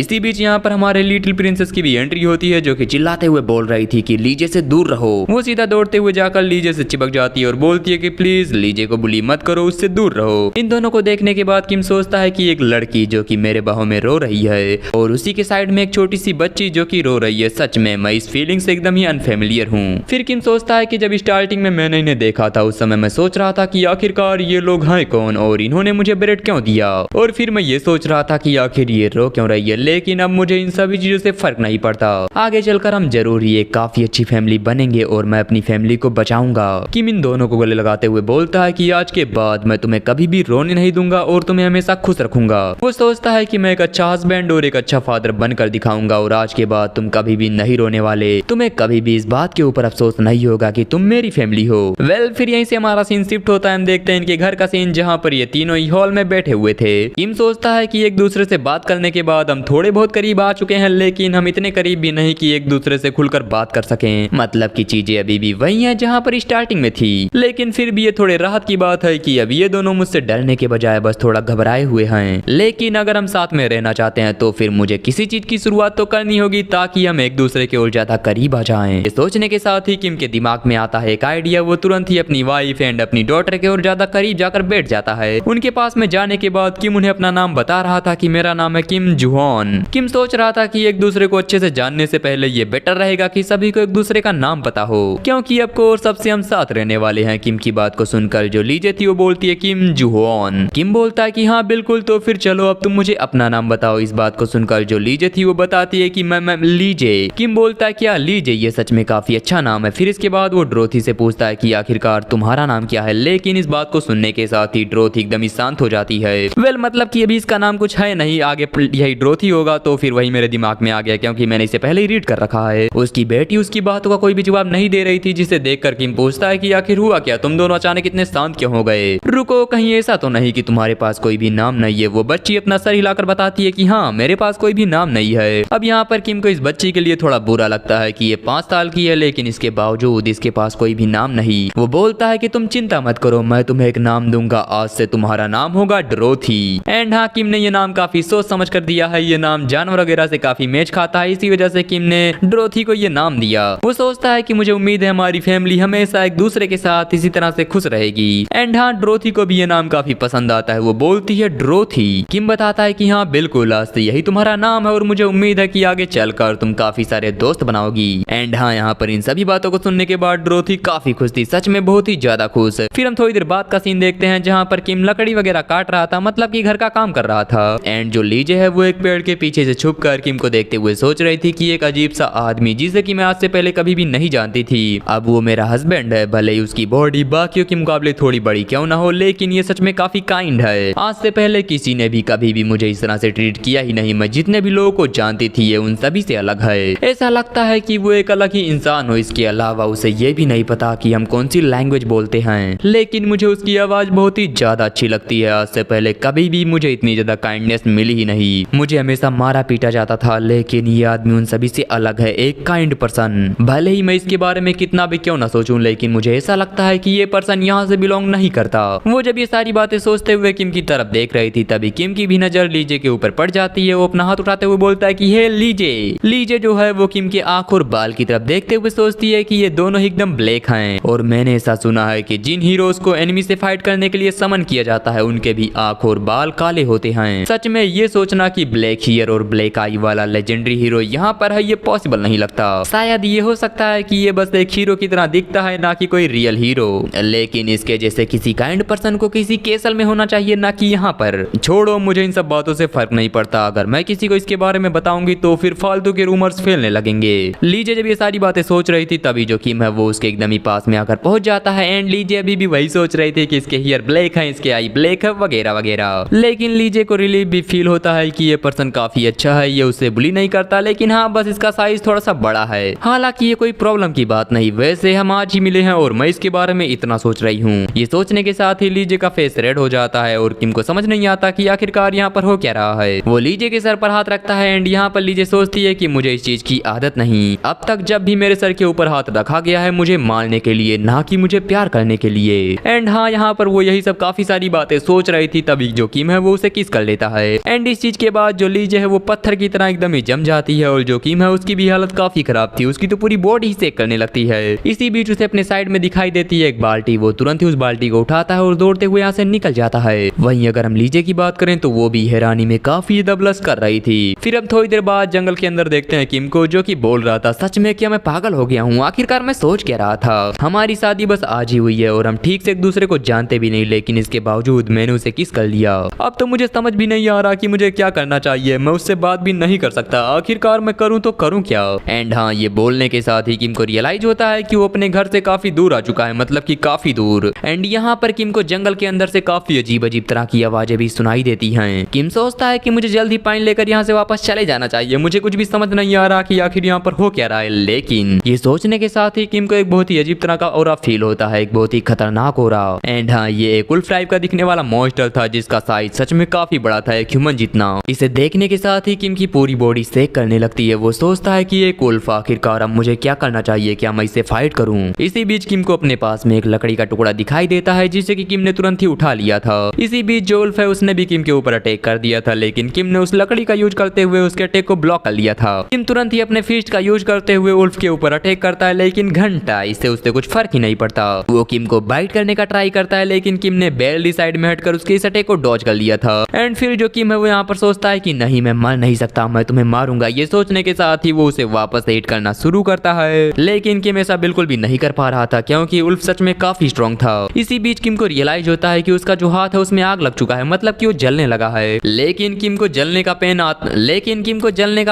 इसी बीच यहाँ पर हमारे लिटिल प्रिंसेस की भी एंट्री होती है जो कि चिल्लाते हुए बोल रही थी कि लीजे से दूर रहो। वो सीधा दौड़ते हुए जाकर लीजे से चिपक जाती है और बोलती है कि प्लीज लीजे को बुली मत करो, उससे दूर रहो। इन दोनों को देखने के बाद किम सोचता है कि एक लड़की जो कि मेरे बाहों में रो रही है और उसी के साइड में एक छोटी सी बच्ची जो कि रो रही है, सच में मैं इस फीलिंग से एकदम ही अनफेमिलियर हूँ। फिर किम सोचता है कि जब स्टार्टिंग में मैंने इन्हें देखा था उस समय मैं सोच रहा था कि आखिरकार ये लोग हैं कौन और इन्होंने मुझे ब्रेड क्यों दिया, और फिर मैं ये सोच रहा था कि आखिर ये रो क्यों रही है, लेकिन अब मुझे इन सभी चीजों से फर्क नहीं पड़ता। आगे चलकर हम जरूर ही एक काफी अच्छी फैमिली बनेंगे और मैं अपनी फैमिली को बचाऊंगा। किम इन दोनों को गले लगाते हुए बोलता है कि आज के बाद मैं तुम्हें कभी भी रोने नहीं दूंगा और तुम्हें हमेशा खुश रखूंगा। वो सोचता है कि मैं एक अच्छा हस्बैंड और एक अच्छा फादर बनकर दिखाऊंगा और आज के बाद तुम कभी भी नहीं रोने वाले, तुम्हें कभी भी इस बात के ऊपर अफसोस नहीं होगा कि तुम मेरी फैमिली हो। फिर यहीं से हमारा सीन शिफ्ट होता है। हम देखते हैं इनके घर का सीन जहाँ पर ये तीनों ही हॉल में बैठे हुए थे। किम सोचता है कि एक दूसरे से बात करने के बाद हम थोड़े बहुत करीब आ चुके हैं, लेकिन हम इतने करीब भी नहीं कि एक दूसरे से खुलकर बात कर सकें, मतलब की चीजें अभी भी वही है जहाँ पर स्टार्टिंग में थी। लेकिन फिर भी ये थोड़े राहत की बात है कि अब ये दोनों मुझसे डरने के बजाय बस थोड़ा घबराए हुए हैं। लेकिन अगर हम साथ में रहना चाहते हैं तो फिर मुझे किसी चीज की शुरुआत तो करनी होगी ताकि हम एक दूसरे के और ज्यादा करीब आ जाएं। ये सोचने के साथ ही किम के दिमाग में आता है एक आइडिया। वो तुरंत ही अपनी वाइफ एंड अपनी डॉटर के और ज्यादा करीब जाकर बैठ जाता है। उनके पास में जाने के बाद किम उन्हें अपना नाम बता रहा था कि मेरा नाम है किम जुहॉन। किम सोच रहा था कि एक दूसरे को अच्छे से जानने से पहले ये बेटर रहेगा कि सभी को एक दूसरे का नाम पता हो, क्योंकि अब को सबसे हम साथ रहने वाले हैं। किम की बात को सुनकर जो लीजे थी वो बोलती है किम जुहॉन। किम बोलता है कि हाँ बिल्कुल, तो फिर चलो अब तुम मुझे अपना नाम बताओ। इस बात को सुनकर जो लीजे थी वो बताती है कि मैं लीजे। किम बोलता है क्या लीजे, ये सच में काफी अच्छा नाम है। फिर इसके बाद वो ड्रोथी से पूछता है कि आखिरकार तुम्हारा नाम क्या है, लेकिन इस बात को सुनने के साथ ही ड्रोथी एकदम ही शांत हो जाती है। मतलब कि अभी इसका नाम कुछ है नहीं, आगे यही ड्रोथी होगा। तो फिर वही मेरे दिमाग में आ गया क्योंकि मैंने इसे पहले ही रीड कर रखा है। उसकी बेटी उसकी बातों का कोई भी जवाब नहीं दे रही थी, जिसे देखकर किम पूछता है कि आखिर हुआ क्या, तुम दोनों अचानक इतने शांत क्यों हो गए। रुको, कहीं ऐसा तो नहीं कि तुम्हारे पास कोई भी नाम नहीं है। वो बच्ची अपना सर हिलाकर बताती है कि हाँ मेरे पास कोई भी नाम नहीं है। अब यहाँ पर किम को इस बच्ची के लिए थोड़ा बुरा लगता है कि ये 5 साल की है, लेकिन इसके बावजूद इसके पास कोई भी नाम नहीं। वो बोलता है कि तुम चिंता मत करो, मैं तुम्हें एक नाम दूंगा, आज से तुम्हारा नाम होगा ड्रोथी। एंड हाँ, किम ने ये नाम काफी सोच समझ कर दिया है। ये नाम जानवर वगैरह से काफी मैच खाता है, इसी वजह से किम ने ड्रोथी को ये नाम दिया। वो सोचता है कि मुझे उम्मीद है हमारी फैमिली हमेशा एक दूसरे के साथ इसी तरह से खुश रहेगी। एंड हाँ, ड्रोथी को भी ये नाम काफी पसंद आता है। वो बोलती है ड्रोथी। किम बताता है कि हाँ बिल्कुल, आज से यही तुम्हारा नाम है और मुझे उम्मीद है कि आगे चलकर तुम काफी सारे दोस्त बनाओगी। एंड हाँ, यहाँ पर इन सभी बातों को सुनने के बाद ड्रोथी काफी खुश थी, सच में बहुत ही ज्यादा खुश। फिर हम थोड़ी देर बाद का सीन देखते हैं जहाँ पर किम लकड़ी वगैरह काट रहा था, मतलब कि घर का काम कर रहा था। एंड जो लीजे है वो एक पेड़ के पीछे से छुपकर किम को देखते हुए सोच रही थी कि एक अजीब सा आदमी जिसे कि मैं आज से पहले कभी भी नहीं जानती थी, अब वो मेरा हस्बैंड है। है। भले ही उसकी बॉडी बाकियों के मुकाबले थोड़ी बड़ी क्यों ना हो, लेकिन ये सच में काफी काइंड है। आज से पहले किसी ने भी कभी भी मुझे इस तरह से ट्रीट किया ही नहीं। मैं जितने भी लोगों को जानती थी ये उन सभी से अलग है। ऐसा लगता है कि वो एक अलग ही इंसान हो। इसके अलावा उसे ये भी नहीं पता कि हम कौन सी लैंग्वेज बोलते हैं, लेकिन मुझे उसकी आवाज बहुत ही ज्यादा अच्छी लगती है। आज से पहले कभी भी मुझे इतनी ज्यादा काइंडनेस मिली ही नहीं। मुझे हमेशा मारा पीटा जाता था, लेकिन ये आदमी उन सभी से अलग है, एक काइंड पर्सन। भले ही मैं इसके बारे में कितना भी क्यों ना सोचूं, लेकिन मुझे ऐसा लगता है कि ये पर्सन यहाँ से बिलोंग नहीं करता। वो जब ये सारी बातें सोचते हुए किम की तरफ देख रही थी, तभी किम की भी नजर लीजे के ऊपर पड़ जाती है। वो अपना हाथ उठाते हुए बोलता है कि हे लीजे। लीजे जो है वो किम के आंख और बाल की तरफ देखते हुए सोचती है कि ये दोनों एकदम ब्लैक हैं। और मैंने ऐसा सुना है कि जिन हीरोज को एनिमी से फाइट करने के लिए समन किया जाता है उनके भी आंख और बाल काले होते हैं। सच में ये सोचना कि ब्लैक हेयर और ब्लैक आई वाला लेजेंडरी हीरो यहाँ पर है, ये पॉसिबल नहीं लगता। शायद ये हो सकता है कि ये बस एक हीरो की तरह दिखता है, ना कि कोई रियल हीरो। लेकिन इसके जैसे किसी काइंड पर्सन को किसी केसल में होना चाहिए, ना कि यहाँ पर। छोड़ो, मुझे इन सब बातों से फर्क नहीं पड़ता। अगर मैं किसी को इसके बारे में बताऊंगी तो फिर फालतू के रूमर्स फैलने लगेंगे। लीजे जब ये सारी बातें सोच रही थी, तभी जो किम है वो उसके एकदम ही पास में आकर पहुंच जाता है। एंड लीजे अभी भी वही सोच रही थी कि इसके हेयर ब्लैक है, इसके आई ब्लैक है, वगैरह वगैरह। लेकिन लीजे को रिलीफ भी फील होता है कि ये पर्सन काफी अच्छा है, ये उसे बुली नहीं करता। लेकिन हाँ, बस इसका साइज थोड़ा सा बड़ा है। हालांकि ये कोई प्रॉब्लम की बात नहीं। वैसे हम आज ही मिले हैं और मैं इसके बारे में इतना सोच रही हूँ। ये सोचने के साथ ही लीजे का फेस रेड हो जाता है और किम को समझ नहीं आता कि आखिरकार यहाँ पर हो क्या रहा है। वो लीजे के सर पर हाथ रखता है एंड यहाँ पर लीजे सोचती है कि मुझे इस चीज की आदत नहीं। अब तक जब भी मेरे सर के ऊपर हाथ रखा गया है मुझे मारने के लिए, ना कि मुझे प्यार करने के लिए। एंड हाँ, यहाँ पर वो यही सब काफी सारी बातें सोच रही थी, तभी जो किम है वो उसे किस कर लेता है। एंड इस चीज के बाद जो लीजे है वो पत्थर की तरह एकदम ही जम जाती है और जो किम है उसकी भी हालत काफी खराब थी। उसकी तो पूरी बॉडी ही सेक करने लगती है। इसी बीच उसे अपने साइड में दिखाई देती है एक बाल्टी। वो तुरंत ही उस बाल्टी को उठाता है और दौड़ते हुए यहाँ से निकल जाता है। वहीं अगर हम लीजे की बात करें तो वो भी हैरानी में काफी ज्यादा ब्लश कर रही थी। फिर अब थोड़ी देर बाद जंगल के अंदर देखते हैं किम को, जो कि बोल रहा था, सच में क्या मैं पागल हो गया हूँ? आखिरकार मैं सोच क्या रहा था? हमारी शादी बस आज ही हुई है और हम ठीक से एक दूसरे को जानते भी नहीं, लेकिन इसके बावजूद मैंने उसे किस कर लिया। अब तो मुझे समझ भी नहीं आ रहा कि मुझे क्या करना चाहिए। मैं उससे बात भी नहीं कर सकता। आखिरकार मैं करूँ तो करूँ क्या? एंड हाँ, ये बोलने के साथ ही किम को रियलाइज होता है कि वो अपने घर से काफी दूर आ चुका है, मतलब कि काफी दूर। एंड यहाँ पर किम को जंगल के अंदर से काफी अजीब अजीब तरह की आवाजें भी सुनाई देती हैं। किम सोचता है कि मुझे जल्द ही पाइन लेकर यहाँ से वापस चले जाना चाहिए। मुझे कुछ भी समझ नहीं आ रहा कि आखिर यहाँ पर हो क्या रहा है। लेकिन ये सोचने के साथ ही किम को एक बहुत ही अजीब तरह का ऑरा फील होता है, एक बहुत ही खतरनाक ऑरा। एंड हाँ, ये एक वुल्फ टाइप का दिखने वाला मॉन्स्टर था जिसका साइज सच में काफी बड़ा था, एक ह्यूमन जितना। इसे देखने के साथ ही किम की पूरी बॉडी सेक करने लगती है। वो सोचता है कि ये वुल्फ, आखिरकार अब मुझे क्या करना चाहिए? क्या मैं इसे फाइट करूं? इसी बीच किम को अपने पास में एक लकड़ी का टुकड़ा दिखाई देता है जिसे कि किम ने तुरंत ही उठा लिया था। इसी बीच जो वुल्फ है उसने भी किम के ऊपर अटैक कर दिया था, लेकिन किम ने उस लकड़ी का यूज करते हुए उसके अटैक को ब्लॉक कर लिया था। किम तुरंत ही अपने फिस्ट का यूज करते हुए वुल्फ के ऊपर अटैक करता है, लेकिन घंटा इससे उससे कुछ फर्क ही नहीं पड़ता। वो किम को बाइट करने का ट्राई करता है, लेकिन किम ने बैरली साइड में हटकर उसके इस अटैक को डॉज कर लिया था। एंड फिर जो किम है वो यहाँ पर सोचता है कि नहीं, मैं मर नहीं सकता, मैं तुम्हें मारूंगा। ये सोचने के साथ ही वो उसे वापस हिट करना शुरू करता है, लेकिन किम ऐसा बिल्कुल भी नहीं कर पा रहा था क्योंकि वुल्फ सच में काफी स्ट्रॉन्ग था। इसी बीच किम को रियलाइज होता है कि उसका जो हाथ है उसमें आग लग चुका है, मतलब कि वो जलने लगा है। लेकिन किम को जलने का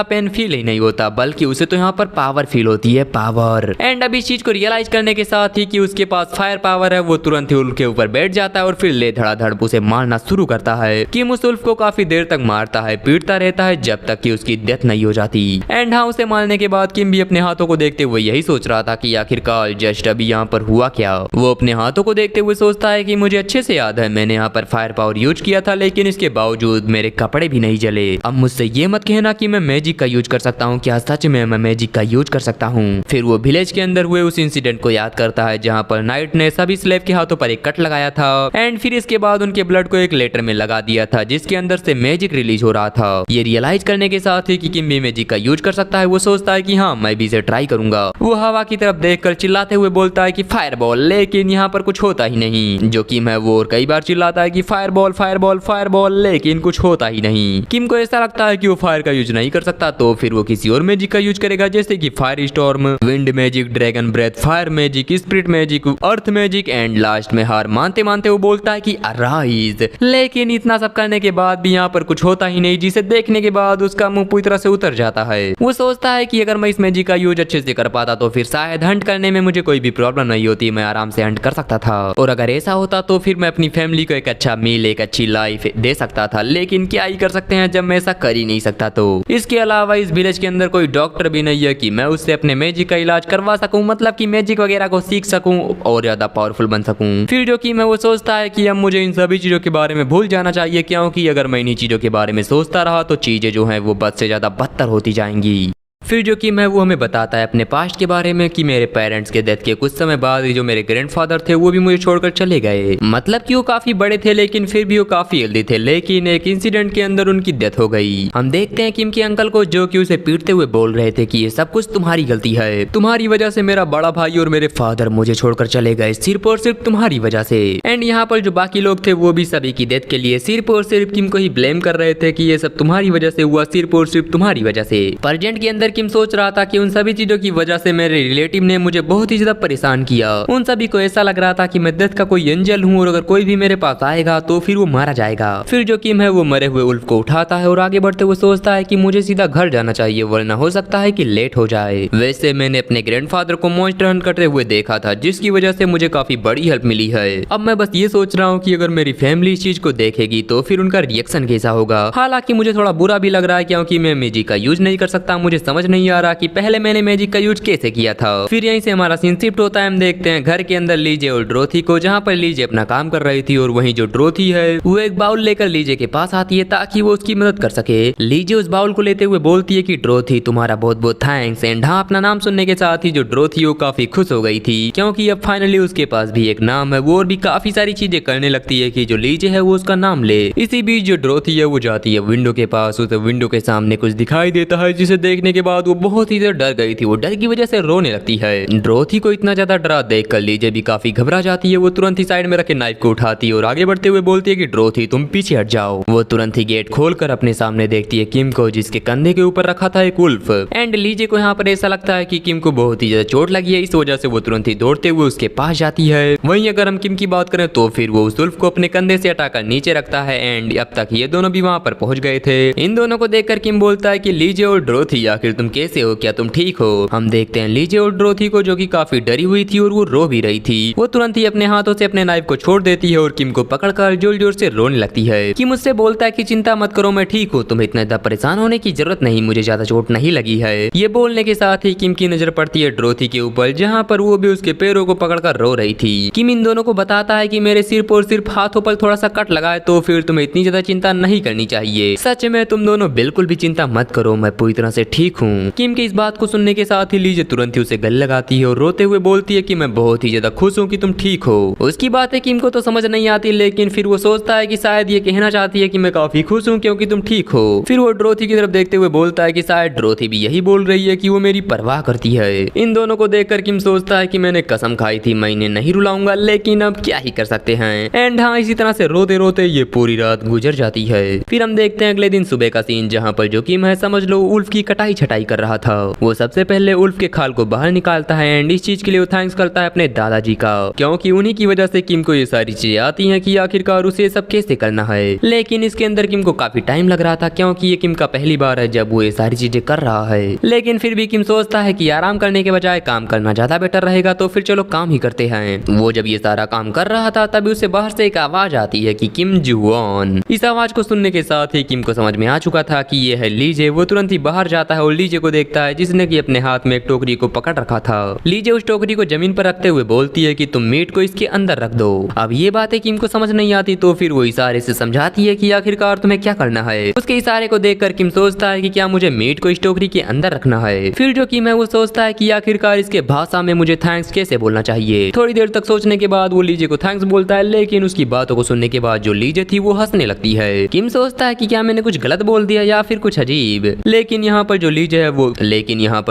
पेन फील ही नहीं होता, बल्कि उसे तो यहाँ पर पावर फील होती है, पावर। एंड अब इस चीज को रियलाइज करने के साथ ही कि उसके पास फायर पावर है, वो तुरंत ही वुल्फ के ऊपर बैठ जाता है और फिर ले धड़ाधड़ उसे मारना शुरू करता है। किम उस वुल्फ को काफी देर तक मारता है, पीटता रहता है जब तक कि उसकी डेथ नहीं हो जाती। एंड हाँ, उसे मारने के बाद किम भी अपने हाथों को देखते हुए यही सोच रहा था कि आखिरकार जस्ट अभी यहाँ पर हुआ क्या। वो अपने हाथों को देखते हुए सोचता है कि मुझे अच्छे से याद है मैंने यहाँ पर फायर पावर यूज किया था, लेकिन इसके बावजूद मेरे कपड़े भी नहीं जले। अब मुझसे ये मत कहना कि मैं मैजिक का यूज कर सकता हूँ। क्या सच में मैं मैजिक का यूज कर सकता हूँ? फिर वो विलेज के अंदर हुए उस इंसिडेंट को याद करता है जहाँ पर नाइट ने सभी स्लेव के हाथों पर एक कट लगाया था। एंड फिर इसके बाद उनके ब्लड को एक लेटर में लगा दिया था जिसके अंदर से मैजिक रिलीज हो रहा था। ये रियलाइज करने के साथ ही कि किम भी मैजिक का यूज कर सकता है, वो सोचता है कि हाँ, मैं भी इसे ट्राई करूंगा। वो हवा की तरफ देखकर चिल्लाते हुए बोलता है कि फायरबॉल, लेकिन यहाँ पर कुछ होता ही नहीं। जो किम है वो और कई बार चिल्लाता है कि फायरबॉल फायरबॉल फायरबॉल, लेकिन कुछ होता ही नहीं। किम को ऐसा लगता है कि वो फायर का यूज नहीं कर सकता, तो फिर वो किसी और मैजिक का यूज करेगा, जैसे कि fire storm, wind magic, dragon breath, fire magic, spirit magic, earth magic. And last में हार मानते मानते वो बोलता है कि अराइज। लेकिन इतना सब करने के बाद भी यहाँ पर कुछ होता ही नहीं, जिसे देखने के बाद उसका मुंह पूरी तरह से उतर जाता है। वो सोचता है कि अगर मैं इस मैजिक का यूज अच्छे से कर पाता तो फिर शायद हंट करने में मुझे कोई भी प्रॉब्लम नहीं होती, मैं आराम से हंट कर सकता था। और अगर ऐसा होता तो फिर मैं अपनी फैमिली को एक अच्छा मील, एक अच्छी लाइफ दे सकता था। लेकिन क्या ही कर सकते हैं जब मैं ऐसा कर ही नहीं सकता। तो इसके अलावा इस विलेज के अंदर कोई डॉक्टर भी नहीं है कि मैं उससे अपने मैजिक का इलाज करवा सकूं, मतलब कि मैजिक वगैरह को सीख सकूं और ज्यादा पावरफुल बन सकूं। फिर जो कि मैं वो सोचता है कि अब मुझे इन सभी चीजों के बारे में भूल जाना चाहिए, क्योंकि अगर मैं इन्हीं चीजों के बारे में सोचता रहा तो चीजें जो हैं वो बद से ज्यादा बदतर होती जाएंगी। फिर जो कि मैं वो हमें बताता है अपने पास्ट के बारे में कि मेरे पेरेंट्स के डेथ के कुछ समय बाद जो मेरे ग्रैंडफादर थे वो भी मुझे छोड़कर चले गए। मतलब कि वो काफी बड़े थे लेकिन फिर भी वो काफी हेल्दी थे, लेकिन एक इंसिडेंट के अंदर उनकी डेथ हो गई। हम देखते हैं किम के अंकल को जो कि उसे पीटते हुए बोल रहे थे कि ये सब कुछ तुम्हारी गलती है, तुम्हारी वजह से मेरा बड़ा भाई और मेरे फादर मुझे छोड़कर चले गए, सिर्फ और सिर्फ तुम्हारी वजह से। एंड यहाँ पर जो बाकी लोग थे वो भी सभी की डेथ के लिए सिर्फ और सिर्फ किम को ही ब्लेम कर रहे थे कि ये सब तुम्हारी वजह से हुआ, सिर्फ और सिर्फ तुम्हारी वजह से। प्रेजेंट के अंदर किम सोच रहा था कि उन सभी चीजों की वजह से मेरे रिलेटिव ने मुझे बहुत ही ज्यादा परेशान किया। उन सभी को ऐसा लग रहा था कि मैं डेथ का कोई एंजल हूँ और अगर कोई भी मेरे पास आएगा तो फिर वो मारा जाएगा। फिर जो किम है वो मरे हुए उल्फ को उठाता है और आगे बढ़ते हुए सोचता है कि मुझे सीधा घर जाना चाहिए वरना हो सकता है कि लेट हो जाए। वैसे मैंने अपने ग्रैंडफादर को मॉन्स्टर हंट करते हुए देखा था जिसकी वजह से मुझे काफी बड़ी हेल्प मिली है। अब मैं बस ये सोच रहा हूँ कि अगर मेरी फैमिली इस चीज को देखेगी तो फिर उनका रिएक्शन कैसा होगा। हालांकि मुझे थोड़ा बुरा भी लग रहा है क्योंकि मैं मैजिक का यूज नहीं कर सकता। मुझे समझ नहीं आ रहा कि पहले मैंने मैजिक का यूज कैसे किया था। फिर यहीं से हमारा सीन शिफ्ट होता है। हम देखते हैं घर के अंदर लीजे और ड्रोथी को, जहाँ पर लीजे अपना काम कर रही थी और वहीं जो ड्रोथी है वो एक बाउल लेकर लीजे के पास आती है ताकि वो उसकी मदद कर सके। लीजे उस बाउल को लेते हुए बोलती है कि ड्रोथी तुम्हारा बहुत बहुत थैंक्स। एंड हाँ, अपना नाम सुनने के साथ ही जो ड्रोथी वो काफी खुश हो गई थी क्योंकि अब फाइनली उसके पास भी एक नाम है। वो और भी काफी सारी चीजें करने लगती है कि जो लीजे है वो उसका नाम ले। इसी बीच जो ड्रोथी है वो जाती है विंडो के पास। उसे विंडो के सामने कुछ दिखाई देता है जिसे देखने के बाद वो बहुत ही डर गई थी। वो डर की वजह से रोने लगती है। ड्रोथी को इतना ज्यादा डरा देखकर लीजे भी काफी घबरा जाती है। वो तुरंत ही साइड में रखे नाइफ को उठाती है और आगे बढ़ते हुए बोलती है कि ड्रोथी तुम पीछे हट जाओ। वो तुरंत ही गेट खोलकर अपने सामने देखती है किम को जिसके कंधे के ऊपर रखा था एक उल्फ। एंड लीजे को यहाँ पर ऐसा लगता है कि किम को बहुत ही ज्यादा चोट लगी है, इस वजह से वो तुरंत ही दौड़ते हुए उसके पास जाती है। वहीं अगर हम किम की बात करें तो फिर वो उस उल्फ को अपने कंधे से हटाकर नीचे रखता है। एंड अब तक ये दोनों भी वहाँ पर पहुंच गए थे। इन दोनों को देखकर किम बोलता है कि लीजे और ड्रोथी आखिर तुम कैसे हो, क्या तुम ठीक हो। हम देखते हैं लीजे और ड्रोथी को जो कि काफी डरी हुई थी और वो रो भी रही थी। वो तुरंत ही अपने हाथों से अपने नाइफ को छोड़ देती है और किम को पकड़कर जोर जोर से रोने लगती है। किम उससे बोलता है कि चिंता मत करो, मैं ठीक हूँ, तुम्हें इतना ज्यादा परेशान होने की जरूरत नहीं, मुझे ज्यादा चोट नहीं लगी है। ये बोलने के साथ ही किम की नजर पड़ती है ड्रोथी के ऊपर जहाँ पर वो भी उसके पैरों को पकड़कर रो रही थी। किम इन दोनों को बताता है कि मेरे सिर्फ और सिर्फ हाथों पर थोड़ा सा कट लगा है तो फिर तुम्हें इतनी ज्यादा चिंता नहीं करनी चाहिए। सच में तुम दोनों बिल्कुल भी चिंता मत करो, मैं पूरी तरह से ठीक हूँ। किम की इस बात को सुनने के साथ ही लीजे तुरंत ही उसे गले लगाती है और रोते हुए बोलती है कि मैं बहुत ही ज्यादा खुश हूँ कि तुम ठीक हो। उसकी बातें किम को तो समझ नहीं आती लेकिन फिर वो सोचता है कि शायद ये कहना चाहती है कि मैं काफी खुश हूँ क्योंकि तुम ठीक हो। फिर वो ड्रोथी की तरफ देखते हुए बोलता है कि शायद ड्रोथी भी यही बोल रही है कि वो मेरी परवाह करती है। इन दोनों को देखकर किम सोचता है कि मैंने कसम खाई थी मैं इन्हें नहीं रुलाऊंगा, लेकिन अब क्या ही कर सकते हैं। एंड हाँ, इसी तरह से रोते रोते ये पूरी रात गुजर जाती है। फिर हम देखते हैं अगले दिन सुबह का सीन जहाँ पर जो किम है समझ लो उल्फ की कटाई छटाई कर रहा था। वो सबसे पहले उल्फ के खाल को बाहर निकालता है एंड इस चीज के लिए वो थैंक्स करता है अपने दादाजी का क्योंकि उन्हीं की वजह से किम को ये सारी चीजें आती हैं कि आखिरकार उसे सब कैसे करना है। लेकिन इसके अंदर किम को काफी टाइम लग रहा था क्योंकि ये किम का पहली बार है जब वो ये सारी चीजें कर रहा है। लेकिन फिर भी किम सोचता है कि आराम करने के बजाय काम करना ज्यादा बेटर रहेगा तो फिर चलो काम ही करते हैं। वो जब ये सारा काम कर रहा था तभी उसे बाहर से एक आवाज आती है कि किम जुआन। इस आवाज को सुनने के साथ ही किम को समझ में आ चुका था कि ये है लीजे। वो तुरंत ही बाहर जाता है और लीजे को देखता है जिसने कि अपने हाथ में एक टोकरी को पकड़ रखा था। लीजे उस टोकरी को जमीन पर रखते हुए बोलती है कि तुम मीट को इसके अंदर रख दो। अब ये बातें किम को समझ नहीं आती तो फिर वो इशारे से समझाती है कि आखिरकार तुम्हें क्या करना है। उसके इशारे को देखकर किम सोचता है कि क्या मुझे मीट को इस टोकरी के अंदर रखना है। फिर जो किम है वो सोचता है कि आखिरकार इसके भाषा में मुझे थैंक्स कैसे बोलना चाहिए। थोड़ी देर तक सोचने के बाद वो लीजे को थैंक्स बोलता है लेकिन उसकी बातों को सुनने के बाद जो लीजे थी वो हंसने लगती है। किम सोचता है कि क्या मैंने कुछ गलत बोल दिया या फिर कुछ अजीब। लेकिन यहाँ पर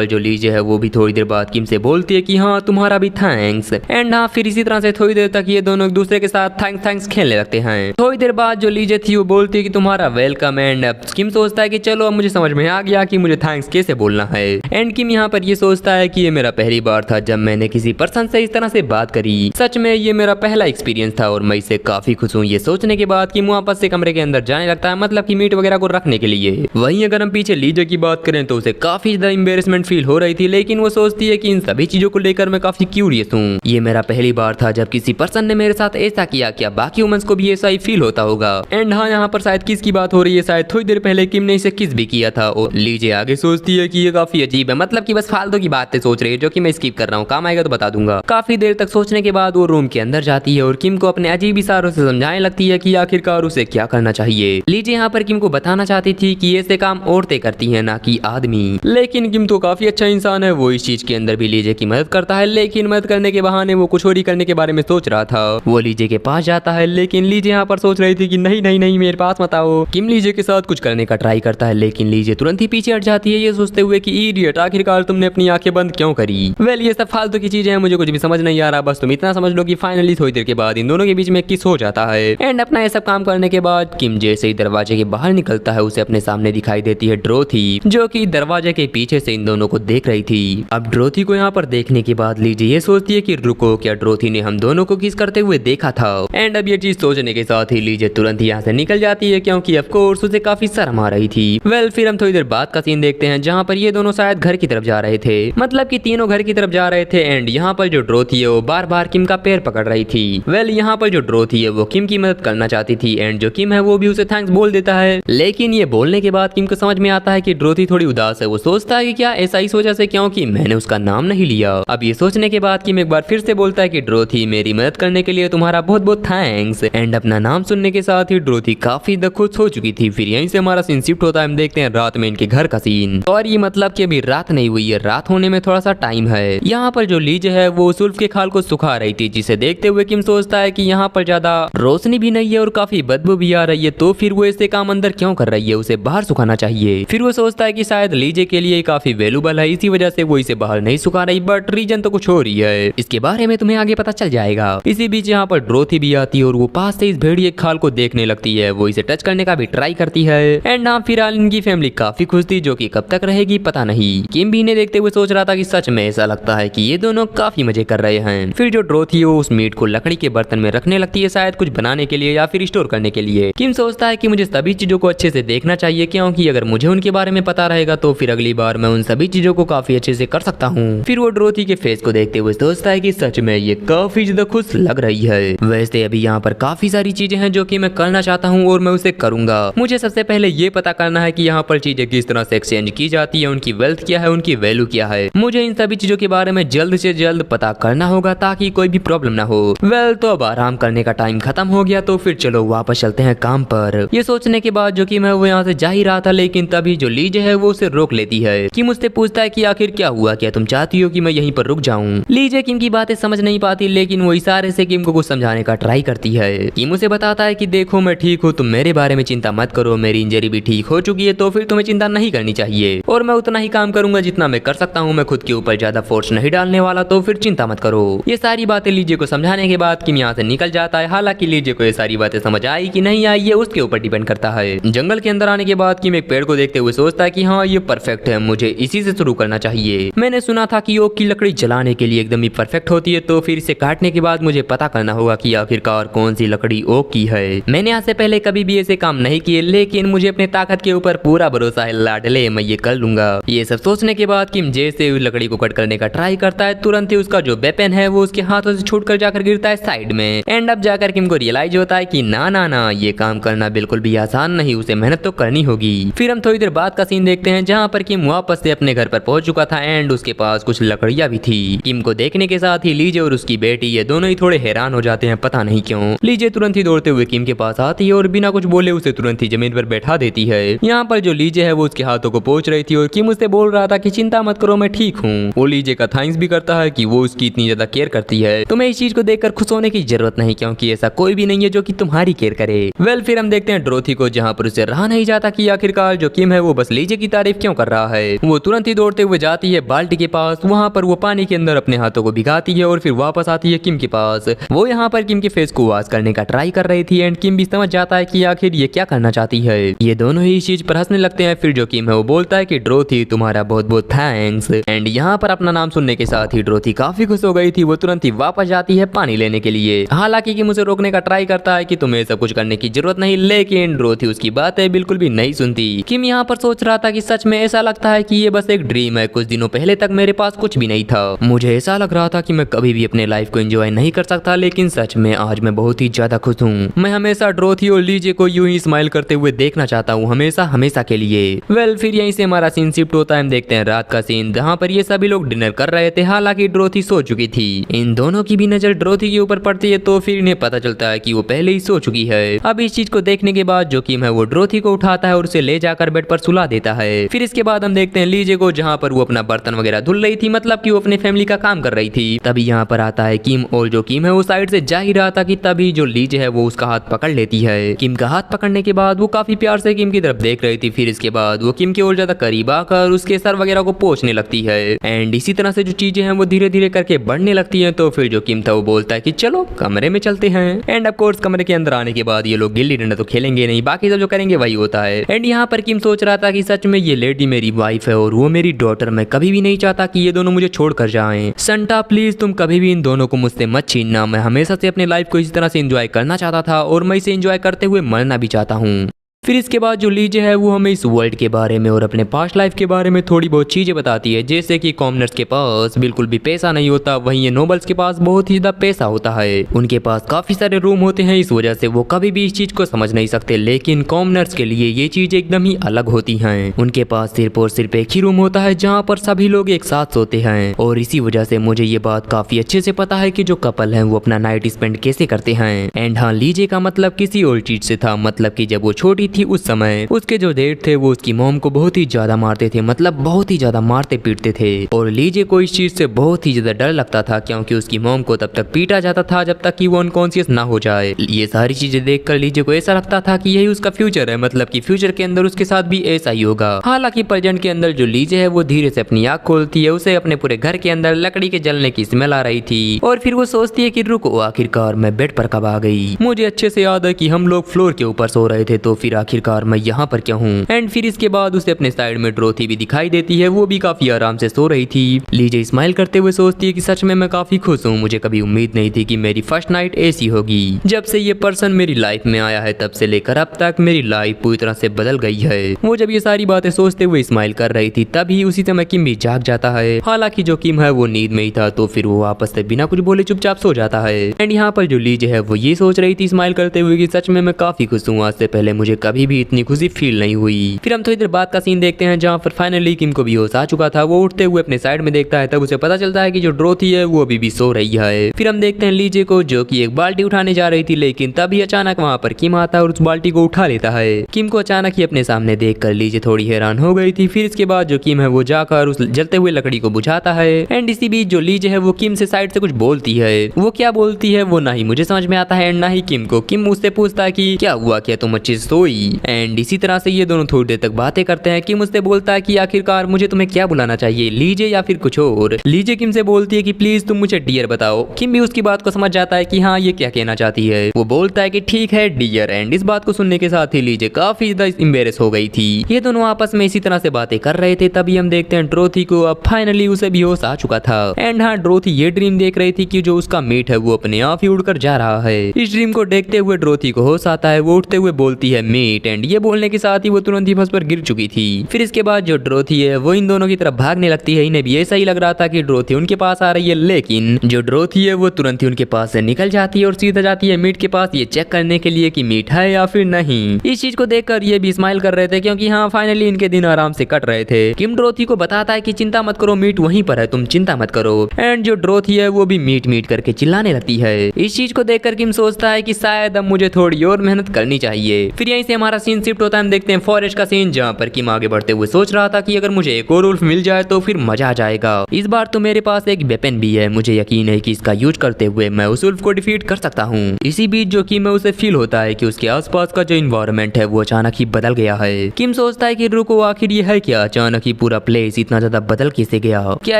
जो लीजे है वो भी थोड़ी देर बाद किम से बोलती है कि हाँ तुम्हारा भी थैंक्स। एंड हाँ, फिर इसी तरह से थोड़ी देर तक ये दोनों एक दूसरे के साथ थैंक्स खेलने लगते हैं। थोड़ी देर बाद जो लीजे थी वो बोलती है कि तुम्हारा वेलकम। एंड किम सोचता है कि चलो अब मुझे समझ में आ गया कि मुझे थैंक्स कैसे बोलना है। एंड किम यहाँ पर ये सोचता है कि ये मेरा पहली बार था जब मैंने किसी पर्सन से इस तरह से बात करी। सच में ये मेरा पहला एक्सपीरियंस था और मैं इससे काफी खुश हूँ। ये सोचने के बाद किम वापस से कमरे के अंदर जाने लगता है, मतलब कि मीट वगैरह को रखने के लिए। वहीं अगर हम पीछे लीजे की बात करें तो उसे काफी ज्यादा एम्बेरसमेंट फील हो रही थी, लेकिन वो सोचती है कि इन सभी चीजों को लेकर मैं काफी क्यूरियस हूँ। ये मेरा पहली बार था जब किसी पर्सन ने मेरे साथ ऐसा किया, क्या बाकी वुमेन्स को भी ऐसा ही फील होता होगा। एंड हाँ, यहाँ पर शायद किस की बात हो रही है, शायद थोड़ी देर पहले किम ने इसे किस भी किया था। और लीजे आगे सोचती है कि ये काफी अजीब है, मतलब कि बस फालतू की बातें सोच रही है जो कि मैं स्किप कर रहा हूँ, काम आएगा तो बता दूंगा। काफी देर तक सोचने के बाद वो रूम के अंदर जाती है और किम को अपने अजीब इशारों से समझाने लगती है कि आखिरकार उसे क्या करना चाहिए। लीजे यहाँ पर किम को बताना चाहती थी कि ऐसे काम औरतें करती है, ना कि आदमी। लेकिन किम तो काफी अच्छा इंसान है, वो इस चीज के अंदर भी लीजे की मदद करता है, लेकिन मदद करने के बहाने वो कुछ और ही करने के बारे में सोच रहा था। वो लीजे के पास जाता है, लेकिन लीजे यहाँ पर सोच रही थी कि नहीं नहीं नहीं, मेरे पास मत आओ। किम लीजे के साथ कुछ करने का ट्राई करता है, लेकिन लीजे तुरंत ही पीछे हट जाती है, ये सोचते हुए कि इडियट, आखिरकार तुमने अपनी आंखें बंद क्यों करी। वेल, ये सब फालतू की चीजें हैं, मुझे कुछ भी समझ नहीं आ रहा, बस तुम इतना समझ लो कि फाइनली थोड़ी देर के बाद इन दोनों के बीच में किस हो जाता है। एंड अपना ये सब काम करने के बाद किम जैसे ही दरवाजे के बाहर निकलता है, उसे अपने सामने दिखाई देती है ड्रोथी, जो कि दरवाजे के पीछे से इन दोनों को देख रही थी। अब ड्रोथी को यहाँ पर देखने के बाद लीजे ये सोचती है कि रुको, क्या ड्रोथी ने हम दोनों को किस करते हुए देखा था। एंड अब ये चीज सोचने के साथ ही लीजे तुरंत ही यहाँ से निकल जाती है, क्योंकि ऑफ कोर्स उसे काफी शर्म आ रही थी। वेल, फिर हम थोड़ी देर बाद का सीन देखते हैं, जहाँ पर ये दोनों शायद घर की तरफ जा रहे थे, मतलब कि तीनों घर की तरफ जा रहे थे। एंड यहाँ पर जो ड्रोथी है वो बार बार किम का पैर पकड़ रही थी। वेल, यहाँ पर जो ड्रोथी है वो किम की मदद करना चाहती थी, एंड जो किम है वो भी उसे थैंक्स बोल देता है। लेकिन ये बोलने के बाद किम को समझ में आता है कि ड्रोथी थोड़ी उदास है। वो सोचता है कि क्या ऐसा इस वजह से क्योंकि मैंने उसका नाम नहीं लिया। अब ये सोचने के बाद किम एक बार फिर से बोलता है कि ड्रोथी, मेरी मदद करने के लिए तुम्हारा बहुत बहुत थैंक्स। एंड अपना नाम सुनने के साथ ही ड्रोथी काफी खुश हो चुकी थी। फिर यहीं से हमारा सीन शिफ्ट होता है, हम देखते हैं रात में इनके घर का सीन। और ये मतलब कि अभी रात नहीं हुई है, रात होने में थोड़ा सा टाइम है। यहाँ पर जो लीज है वो सुल्फ के खाल को सुखा रही थी, जिसे देखते हुए किम सोचता है कि यहाँ पर ज्यादा रोशनी भी नहीं है और काफी बदबू भी आ रही है, तो फिर वो ऐसे काम अंदर क्यों कर रही है, उसे बाहर सुखाना चाहिए। फिर वो सोचता है कि शायद लीजे के लिए काफी वैल्यूबल है, इसी वजह से वो इसे बाहर नहीं सुखा रही, बट रीजन तो कुछ और ही है, इसके बारे में तुम्हें आगे पता चल जाएगा। इसी बीच यहाँ पर ड्रोथी भी आती है और वो पास से इस भेड़िए खाल को देखने लगती है, वो इसे टच करने का भी ट्राई करती है। एंड हाँ, फिलहाल इनकी फैमिली काफी खुश थी, जो कि कब तक रहेगी पता नहीं। किम भी इन्हें देखते हुए सोच रहा था कि सच में ऐसा लगता है कि ये दोनों काफी मजे कर रहे हैं। फिर जो ड्रोथी है उस मीट को लकड़ी के बर्तन में रखने लगती है, शायद कुछ बनाने के लिए या फिर स्टोर करने के लिए। किम सोचता है कि मुझे सभी चीजों को अच्छे से देखना चाहिए, क्योंकि अगर मुझे उनके बारे में पता रहेगा तो फिर अगली बार मैं उन सभी चीजों को काफी अच्छे से कर सकता हूँ। फिर वो ड्रोथी के फेस को देखते हुए सोचता है कि सच में ये काफी ज्यादा खुश लग रही है। वैसे अभी यहाँ पर काफी सारी चीजें हैं जो कि मैं करना चाहता हूँ और मैं उसे करूंगा। मुझे सबसे पहले ये पता करना है कि यहाँ पर चीजें किस तरह से एक्सचेंज की जाती है, उनकी वेल्थ क्या है, उनकी वैल्यू क्या है। मुझे इन सभी चीजों के बारे में जल्द से जल्द पता करना होगा ताकि कोई भी प्रॉब्लम ना हो। वेल, तो अब आराम करने का टाइम खत्म हो गया, तो फिर चलो वापस चलते हैं काम पर। ये सोचने के बाद जो कि मैं वो यहाँ से जा ही रहा था, लेकिन तभी जो लीजे है वो उसे रोक लेती है। कि मुझसे पूछता है कि आखिर क्या हुआ, क्या तुम चाहती हो कि मैं यहीं पर रुक जाऊं। लीजे किम की बातें समझ नहीं पाती, लेकिन वो इशारे से किम को कुछ समझाने का ट्राई करती है। किम उसे बताता है कि देखो मैं ठीक हूँ, तुम मेरे बारे में चिंता मत करो, मेरी इंजरी भी ठीक हो चुकी है, तो फिर तुम्हें चिंता नहीं करनी चाहिए और मैं उतना ही काम करूंगा जितना मैं कर सकता हूँ। मैं खुद के ऊपर ज्यादा फोर्स नहीं डालने वाला, तो फिर चिंता मत करो। ये सारी बातें लीजे को समझाने के बाद किम यहाँ से निकल जाता है। हालांकि लीजे को ये सारी बातें समझ आई कि नहीं आई, ये उसके ऊपर डिपेंड करता है। जंगल के अंदर आने के बाद किम एक पेड़ को देखते हुए सोचता है कि हाँ, ये परफेक्ट है, मुझे इसी से शुरू करना चाहिए। मैंने सुना था कि ओक की लकड़ी जलाने के लिए एकदम ही परफेक्ट होती है, तो फिर इसे काटने के बाद मुझे पता करना होगा कि आखिरकार कौन सी लकड़ी ओक की है। मैंने आज से पहले कभी भी ऐसे काम नहीं किए, लेकिन मुझे अपने ताकत के ऊपर पूरा भरोसा है लाडले, मैं ये कर लूंगा। ये सब सोचने के बाद किम जैसे उस लकड़ी को कट करने का ट्राई करता है, तुरंत ही उसका जो वेपन है वो उसके हाथों से छूटकर जाकर गिरता है साइड में। एंड अब जाकर किम को रियलाइज होता है कि ना ना ना, ये काम करना बिल्कुल भी आसान नहीं, उसे मेहनत तो करनी होगी। फिर हम थोड़ी देर बाद का सीन देखते हैं, जहाँ पर किम वापस से अपने घर पर पहुंच चुका था एंड उसके पास कुछ लकड़ियां भी थी। किम को देखने के साथ ही लीजे और उसकी बेटी ये दोनों ही थोड़े हैरान हो जाते हैं, पता नहीं क्यों। लीजे तुरंत ही दौड़ते हुए किम के पास आती है और बिना कुछ बोले उसे तुरंत ही जमीन पर बैठा देती है। यहाँ पर जो लीजे है वो उसके हाथों को पोंछ रही थी और किम उससे बोल रहा था कि चिंता मत करो, मैं ठीक हूँ। वो लीजे का थैंक्स भी करता है कि वो उसकी इतनी ज्यादा केयर करती है। तुम्हें इस चीज को देखकर खुश होने की जरूरत नहीं, क्योंकि ऐसा कोई भी नहीं है जो कि तुम्हारी केयर करे। वेल, फिर हम देखते हैं ड्रोथी को, जहाँ पर उसे रहा नहीं जाता कि आखिरकार जो किम है वो बस लीजे की तारीफ क्यों कर रहा है। वो तुरंत ही दौड़ते हुए जाती है बाल्टी के पास, वहाँ पर वो पानी के अंदर अपने हाथों को भिगाती है और फिर वापस आती है किम के पास। वो यहाँ पर किम के फेस को वॉश करने का ट्राई कर रही थी एंड किम भी समझ जाता है कि आखिर ये क्या करना चाहती है। ये दोनों ही इस चीज पर हंसने लगते हैं। फिर जो किम है वो बोलता है कि ड्रोथी तुम्हारा बहुत बहुत थैंक्स। एंड यहाँ पर अपना नाम सुनने के साथ ही ड्रोथी काफी खुश हो गई थी। वो तुरंत ही वापस जाती है पानी लेने के लिए। हालांकि किम उसे रोकने का ट्राई करता है कि तुम्हें सब कुछ करने की जरूरत नहीं, लेकिन ड्रोथी उसकी बातें बिल्कुल भी नहीं सुनती। किम यहाँ पर सोच रहा था कि सच में ऐसा लगता है कि ये बस एक ड्रीम है, कुछ दिनों पहले तक मेरे पास कुछ भी नहीं था। मुझे ऐसा लग रहा था कि मैं कभी भी अपने लाइफ को एंजॉय नहीं कर सकता, लेकिन सच में आज मैं बहुत ही ज्यादा खुश हूँ। मैं हमेशा ड्रोथी और लीजे को यूं ही स्माइल करते हुए देखना चाहता हूँ, हमेशा हमेशा के लिए। फिर यहीं से हमारा सीन शिफ्ट होता है। हम देखते हैं रात का सीन, जहाँ पर ये सभी लोग डिनर कर रहे थे। हालांकि ड्रोथी सो चुकी थी। इन दोनों की भी नजर ड्रोथी के ऊपर पड़ती है, तो फिर इन्हें पता चलता है कि वो पहले ही सो चुकी है। अब इस चीज को देखने के बाद जो किम है वो ड्रोथी को उठाता है और उसे ले जाकर बेड पर सुला देता है। फिर इसके बाद हम देखते हैं लीजे को, जहाँ पर वो अपना बर्तन वगैरह धुल रही थी, मतलब कि वो अपने फैमिली का काम कर रही थी। तभी यहाँ पर आता है किम, और जो किम है वो साइड से जा ही रहा था कि तभी जो लीजे है वो उसका हाथ पकड़ लेती है। किम का हाथ पकड़ने के बाद वो काफी प्यार से किम की तरफ देख रही थी। फिर इसके बाद वो किम के और ज्यादा करीब आकर उसके सर वगैरह को पोंछने लगती है। एंड इसी तरह से जो चीजें हैं वो धीरे धीरे करके बढ़ने लगती हैं। तो फिर जो किम था वो बोलता है कि चलो कमरे में चलते हैं। एंड ऑफ कोर्स कमरे के अंदर आने के बाद ये लोग गिल्ली डंडा तो खेलेंगे नहीं, बाकी सब जो करेंगे वही होता है। एंड यहाँ पर किम सोच रहा था कि सच में ये लेडी मेरी वाइफ है और वो मेरी डॉटर। मैं कभी भी नहीं चाहता कि ये दोनों मुझे छोड़कर जाएं। संटा प्लीज तुम कभी भी इन दोनों को मुझसे मत छीनना। मैं हमेशा से अपने लाइफ को इसी तरह से एंजॉय करना चाहता था और मैं इसे एंजॉय करते हुए मरना भी चाहता हूँ। फिर इसके बाद जो लीजे है वो हमें इस वर्ल्ड के बारे में और अपने पास्ट लाइफ के बारे में थोड़ी बहुत चीजें बताती है, जैसे कि कॉमनर्स के पास बिल्कुल भी पैसा नहीं होता, वहीं ये नोबल्स के पास बहुत ही ज्यादा पैसा होता है। उनके पास काफी सारे रूम होते हैं, इस वजह से वो कभी भी इस चीज को समझ नहीं सकते। लेकिन कॉमनर्स के लिए ये चीज एकदम ही अलग होती है। उनके पास सिर्फ और सिर्फ एक ही रूम होता है जहाँ पर सभी लोग एक साथ सोते हैं। और इसी वजह से मुझे ये बात काफी अच्छे से पता है कि जो कपल है वो अपना नाइट स्पेंड कैसे करते हैं। एंड हाँ, लीजे का मतलब किसी और चीज से था, मतलब की जब वो छोटी थी उस समय उसके जो डैड थे वो उसकी मॉम को बहुत ही ज्यादा मारते थे, मतलब बहुत ही ज्यादा मारते पीटते थे। और लीजे को इस चीज से बहुत ही ज्यादा डर लगता था, क्योंकि उसकी मॉम को तब तक पीटा जाता था जब तक कि वो अनकॉन्शियस ना हो जाए। ये सारी चीजें देखकर लीजे को ऐसा लगता था कि यही उसका फ्यूचर है, मतलब कि फ्यूचर के अंदर उसके साथ भी ऐसा ही होगा। हालांकि प्रेजेंट के अंदर जो लीजे है वो धीरे से अपनी आंख खोलती है। उसे अपने पूरे घर के अंदर लकड़ी के जलने की स्मेल आ रही थी और फिर वो सोचती है कि रुको, आखिरकार मैं बेड पर कब आ गई। मुझे अच्छे से याद है कि हम लोग फ्लोर के ऊपर सो रहे थे, तो फिर आखिरकार मैं यहाँ पर क्या हूँ। एंड फिर इसके बाद उसे अपने साइड में ड्रोथी भी दिखाई देती है, वो भी काफी आराम से सो रही थी। लीजे स्माइल करते हुए सोचती है कि सच में मैं काफी खुश हूँ, मुझे कभी उम्मीद नहीं थी कि मेरी फर्स्ट नाइट ऐसी होगी। जब से ये पर्सन मेरी लाइफ में आया है तब से लेकर अब तक मेरी लाइफ पूरी तरह से बदल गई है। वो जब ये सारी बातें सोचते हुए स्माइल कर रही थी तभी उसी समय किम भी जाग जाता है। हालांकि जो किम है वो नींद में ही था, तो फिर वो वापस से बिना कुछ बोले चुपचाप सो जाता है। एंड यहाँ पर जो लीजे है वो ये सोच रही थी स्माइल करते हुए कि सच में मैं काफी खुश हूँ, आज से पहले मुझे कभी भी इतनी खुशी फील नहीं हुई। फिर हम थोड़ी देर बाद का सीन देखते हैं जहाँ पर फाइनली किम को भी होश आ चुका था। वो उठते हुए अपने साइड में देखता है, तब उसे पता चलता है कि जो ड्रोथी है वो अभी भी सो रही है। फिर हम देखते हैं लीजे को जो कि एक बाल्टी उठाने जा रही थी, लेकिन तभी अचानक वहाँ पर किम आता है और उस बाल्टी को उठा लेता है। किम को अचानक ही अपने सामने देखकर लीजे थोड़ी हैरान हो गई थी। फिर इसके बाद जो किम है वो जाकर उस जलते हुए लकड़ी को बुझाता है। एंड इसी बीच जो लीजे है वो किम से साइड से कुछ बोलती है। वो क्या बोलती है वो ना ही मुझे समझ में आता है एंड ना ही किम को। किम उससे पूछता है कि क्या हुआ, क्या तुम अच्छे से सोई। एंड इसी तरह से ये दोनों थोड़ी देर तक बातें करते हैं। किम उससे बोलता है कि आखिरकार मुझे तुम्हें क्या बुलाना चाहिए, लीजे या फिर कुछ और। लीजे किम से बोलती है कि प्लीज तुम मुझे डियर बताओ। किम भी उसकी बात को समझ जाता है कि हाँ ये क्या कहना चाहती है। वो बोलता है कि ठीक है डियर। एंड इस बात को सुनने के साथ ही लीजे काफी ज्यादा एम्बेरस हो गई थी। ये दोनों आपस में इसी तरह से बातें कर रहे थे, तभी हम देखते हैं ड्रोथी को अब फाइनली उसे भी होश आ चुका था। एंड हाँ, ड्रोथी ये ड्रीम देख रही थी कि जो उसका मीट है वो अपने आप ही उड़कर जा रहा है। इस ड्रीम को देखते हुए ड्रोथी को होश आता है। वो उठते हुए बोलती है मीट। एंड ये बोलने के साथ ही वो तुरंत ही फंस पर गिर चुकी थी। फिर इसके बाद जो ड्रोथी है वो इन दोनों की तरफ भागने लगती है। इन्हें भी ऐसा ही लग रहा था कि ड्रोथी उनके पास आ रही है, लेकिन जो ड्रोथी है वो तुरंत ही उनके पास से निकल जाती है और सीधा जाती है मीट के पास ये चेक करने के लिए कि मीट है या फिर नहीं। इस चीज को देखकर ये भी स्माइल कर रहे थे, क्योंकि हाँ फाइनली इनके दिन आराम से कट रहे थे। किम ड्रोथी को बताता है कि चिंता मत करो, मीट वहीं पर है, तुम चिंता मत करो। एंड जो ड्रोथी है वो भी मीट मीट करके चिल्लाने लगती है। इस चीज को देखकर किम सोचता है कि शायद अब मुझे थोड़ी और मेहनत करनी चाहिए। फिर यहीं से हमारा सीन शिफ्ट होता है। हम देखते हैं फॉरेस्ट का सीन, जहाँ पर किम आगे बढ़ते हुए सोच रहा था कि अगर मुझे एक और वुल्फ मिल जाए तो फिर मजा आ जाएगा। इस बार तो मेरे पास एक वेपन भी है, मुझे यकीन है कि इसका यूज करते हुए मैं उस वुल्फ को डिफीट कर सकता हूँ। इसी बीच जो किम है उसे फील होता है कि उसके आसपास का जो इन्वायरमेंट है वो अचानक ही बदल गया है। किम सोचता है कि रुको, आखिर ये है क्या, अचानक ही पूरा प्लेस इतना ज्यादा बदल कैसे गया। क्या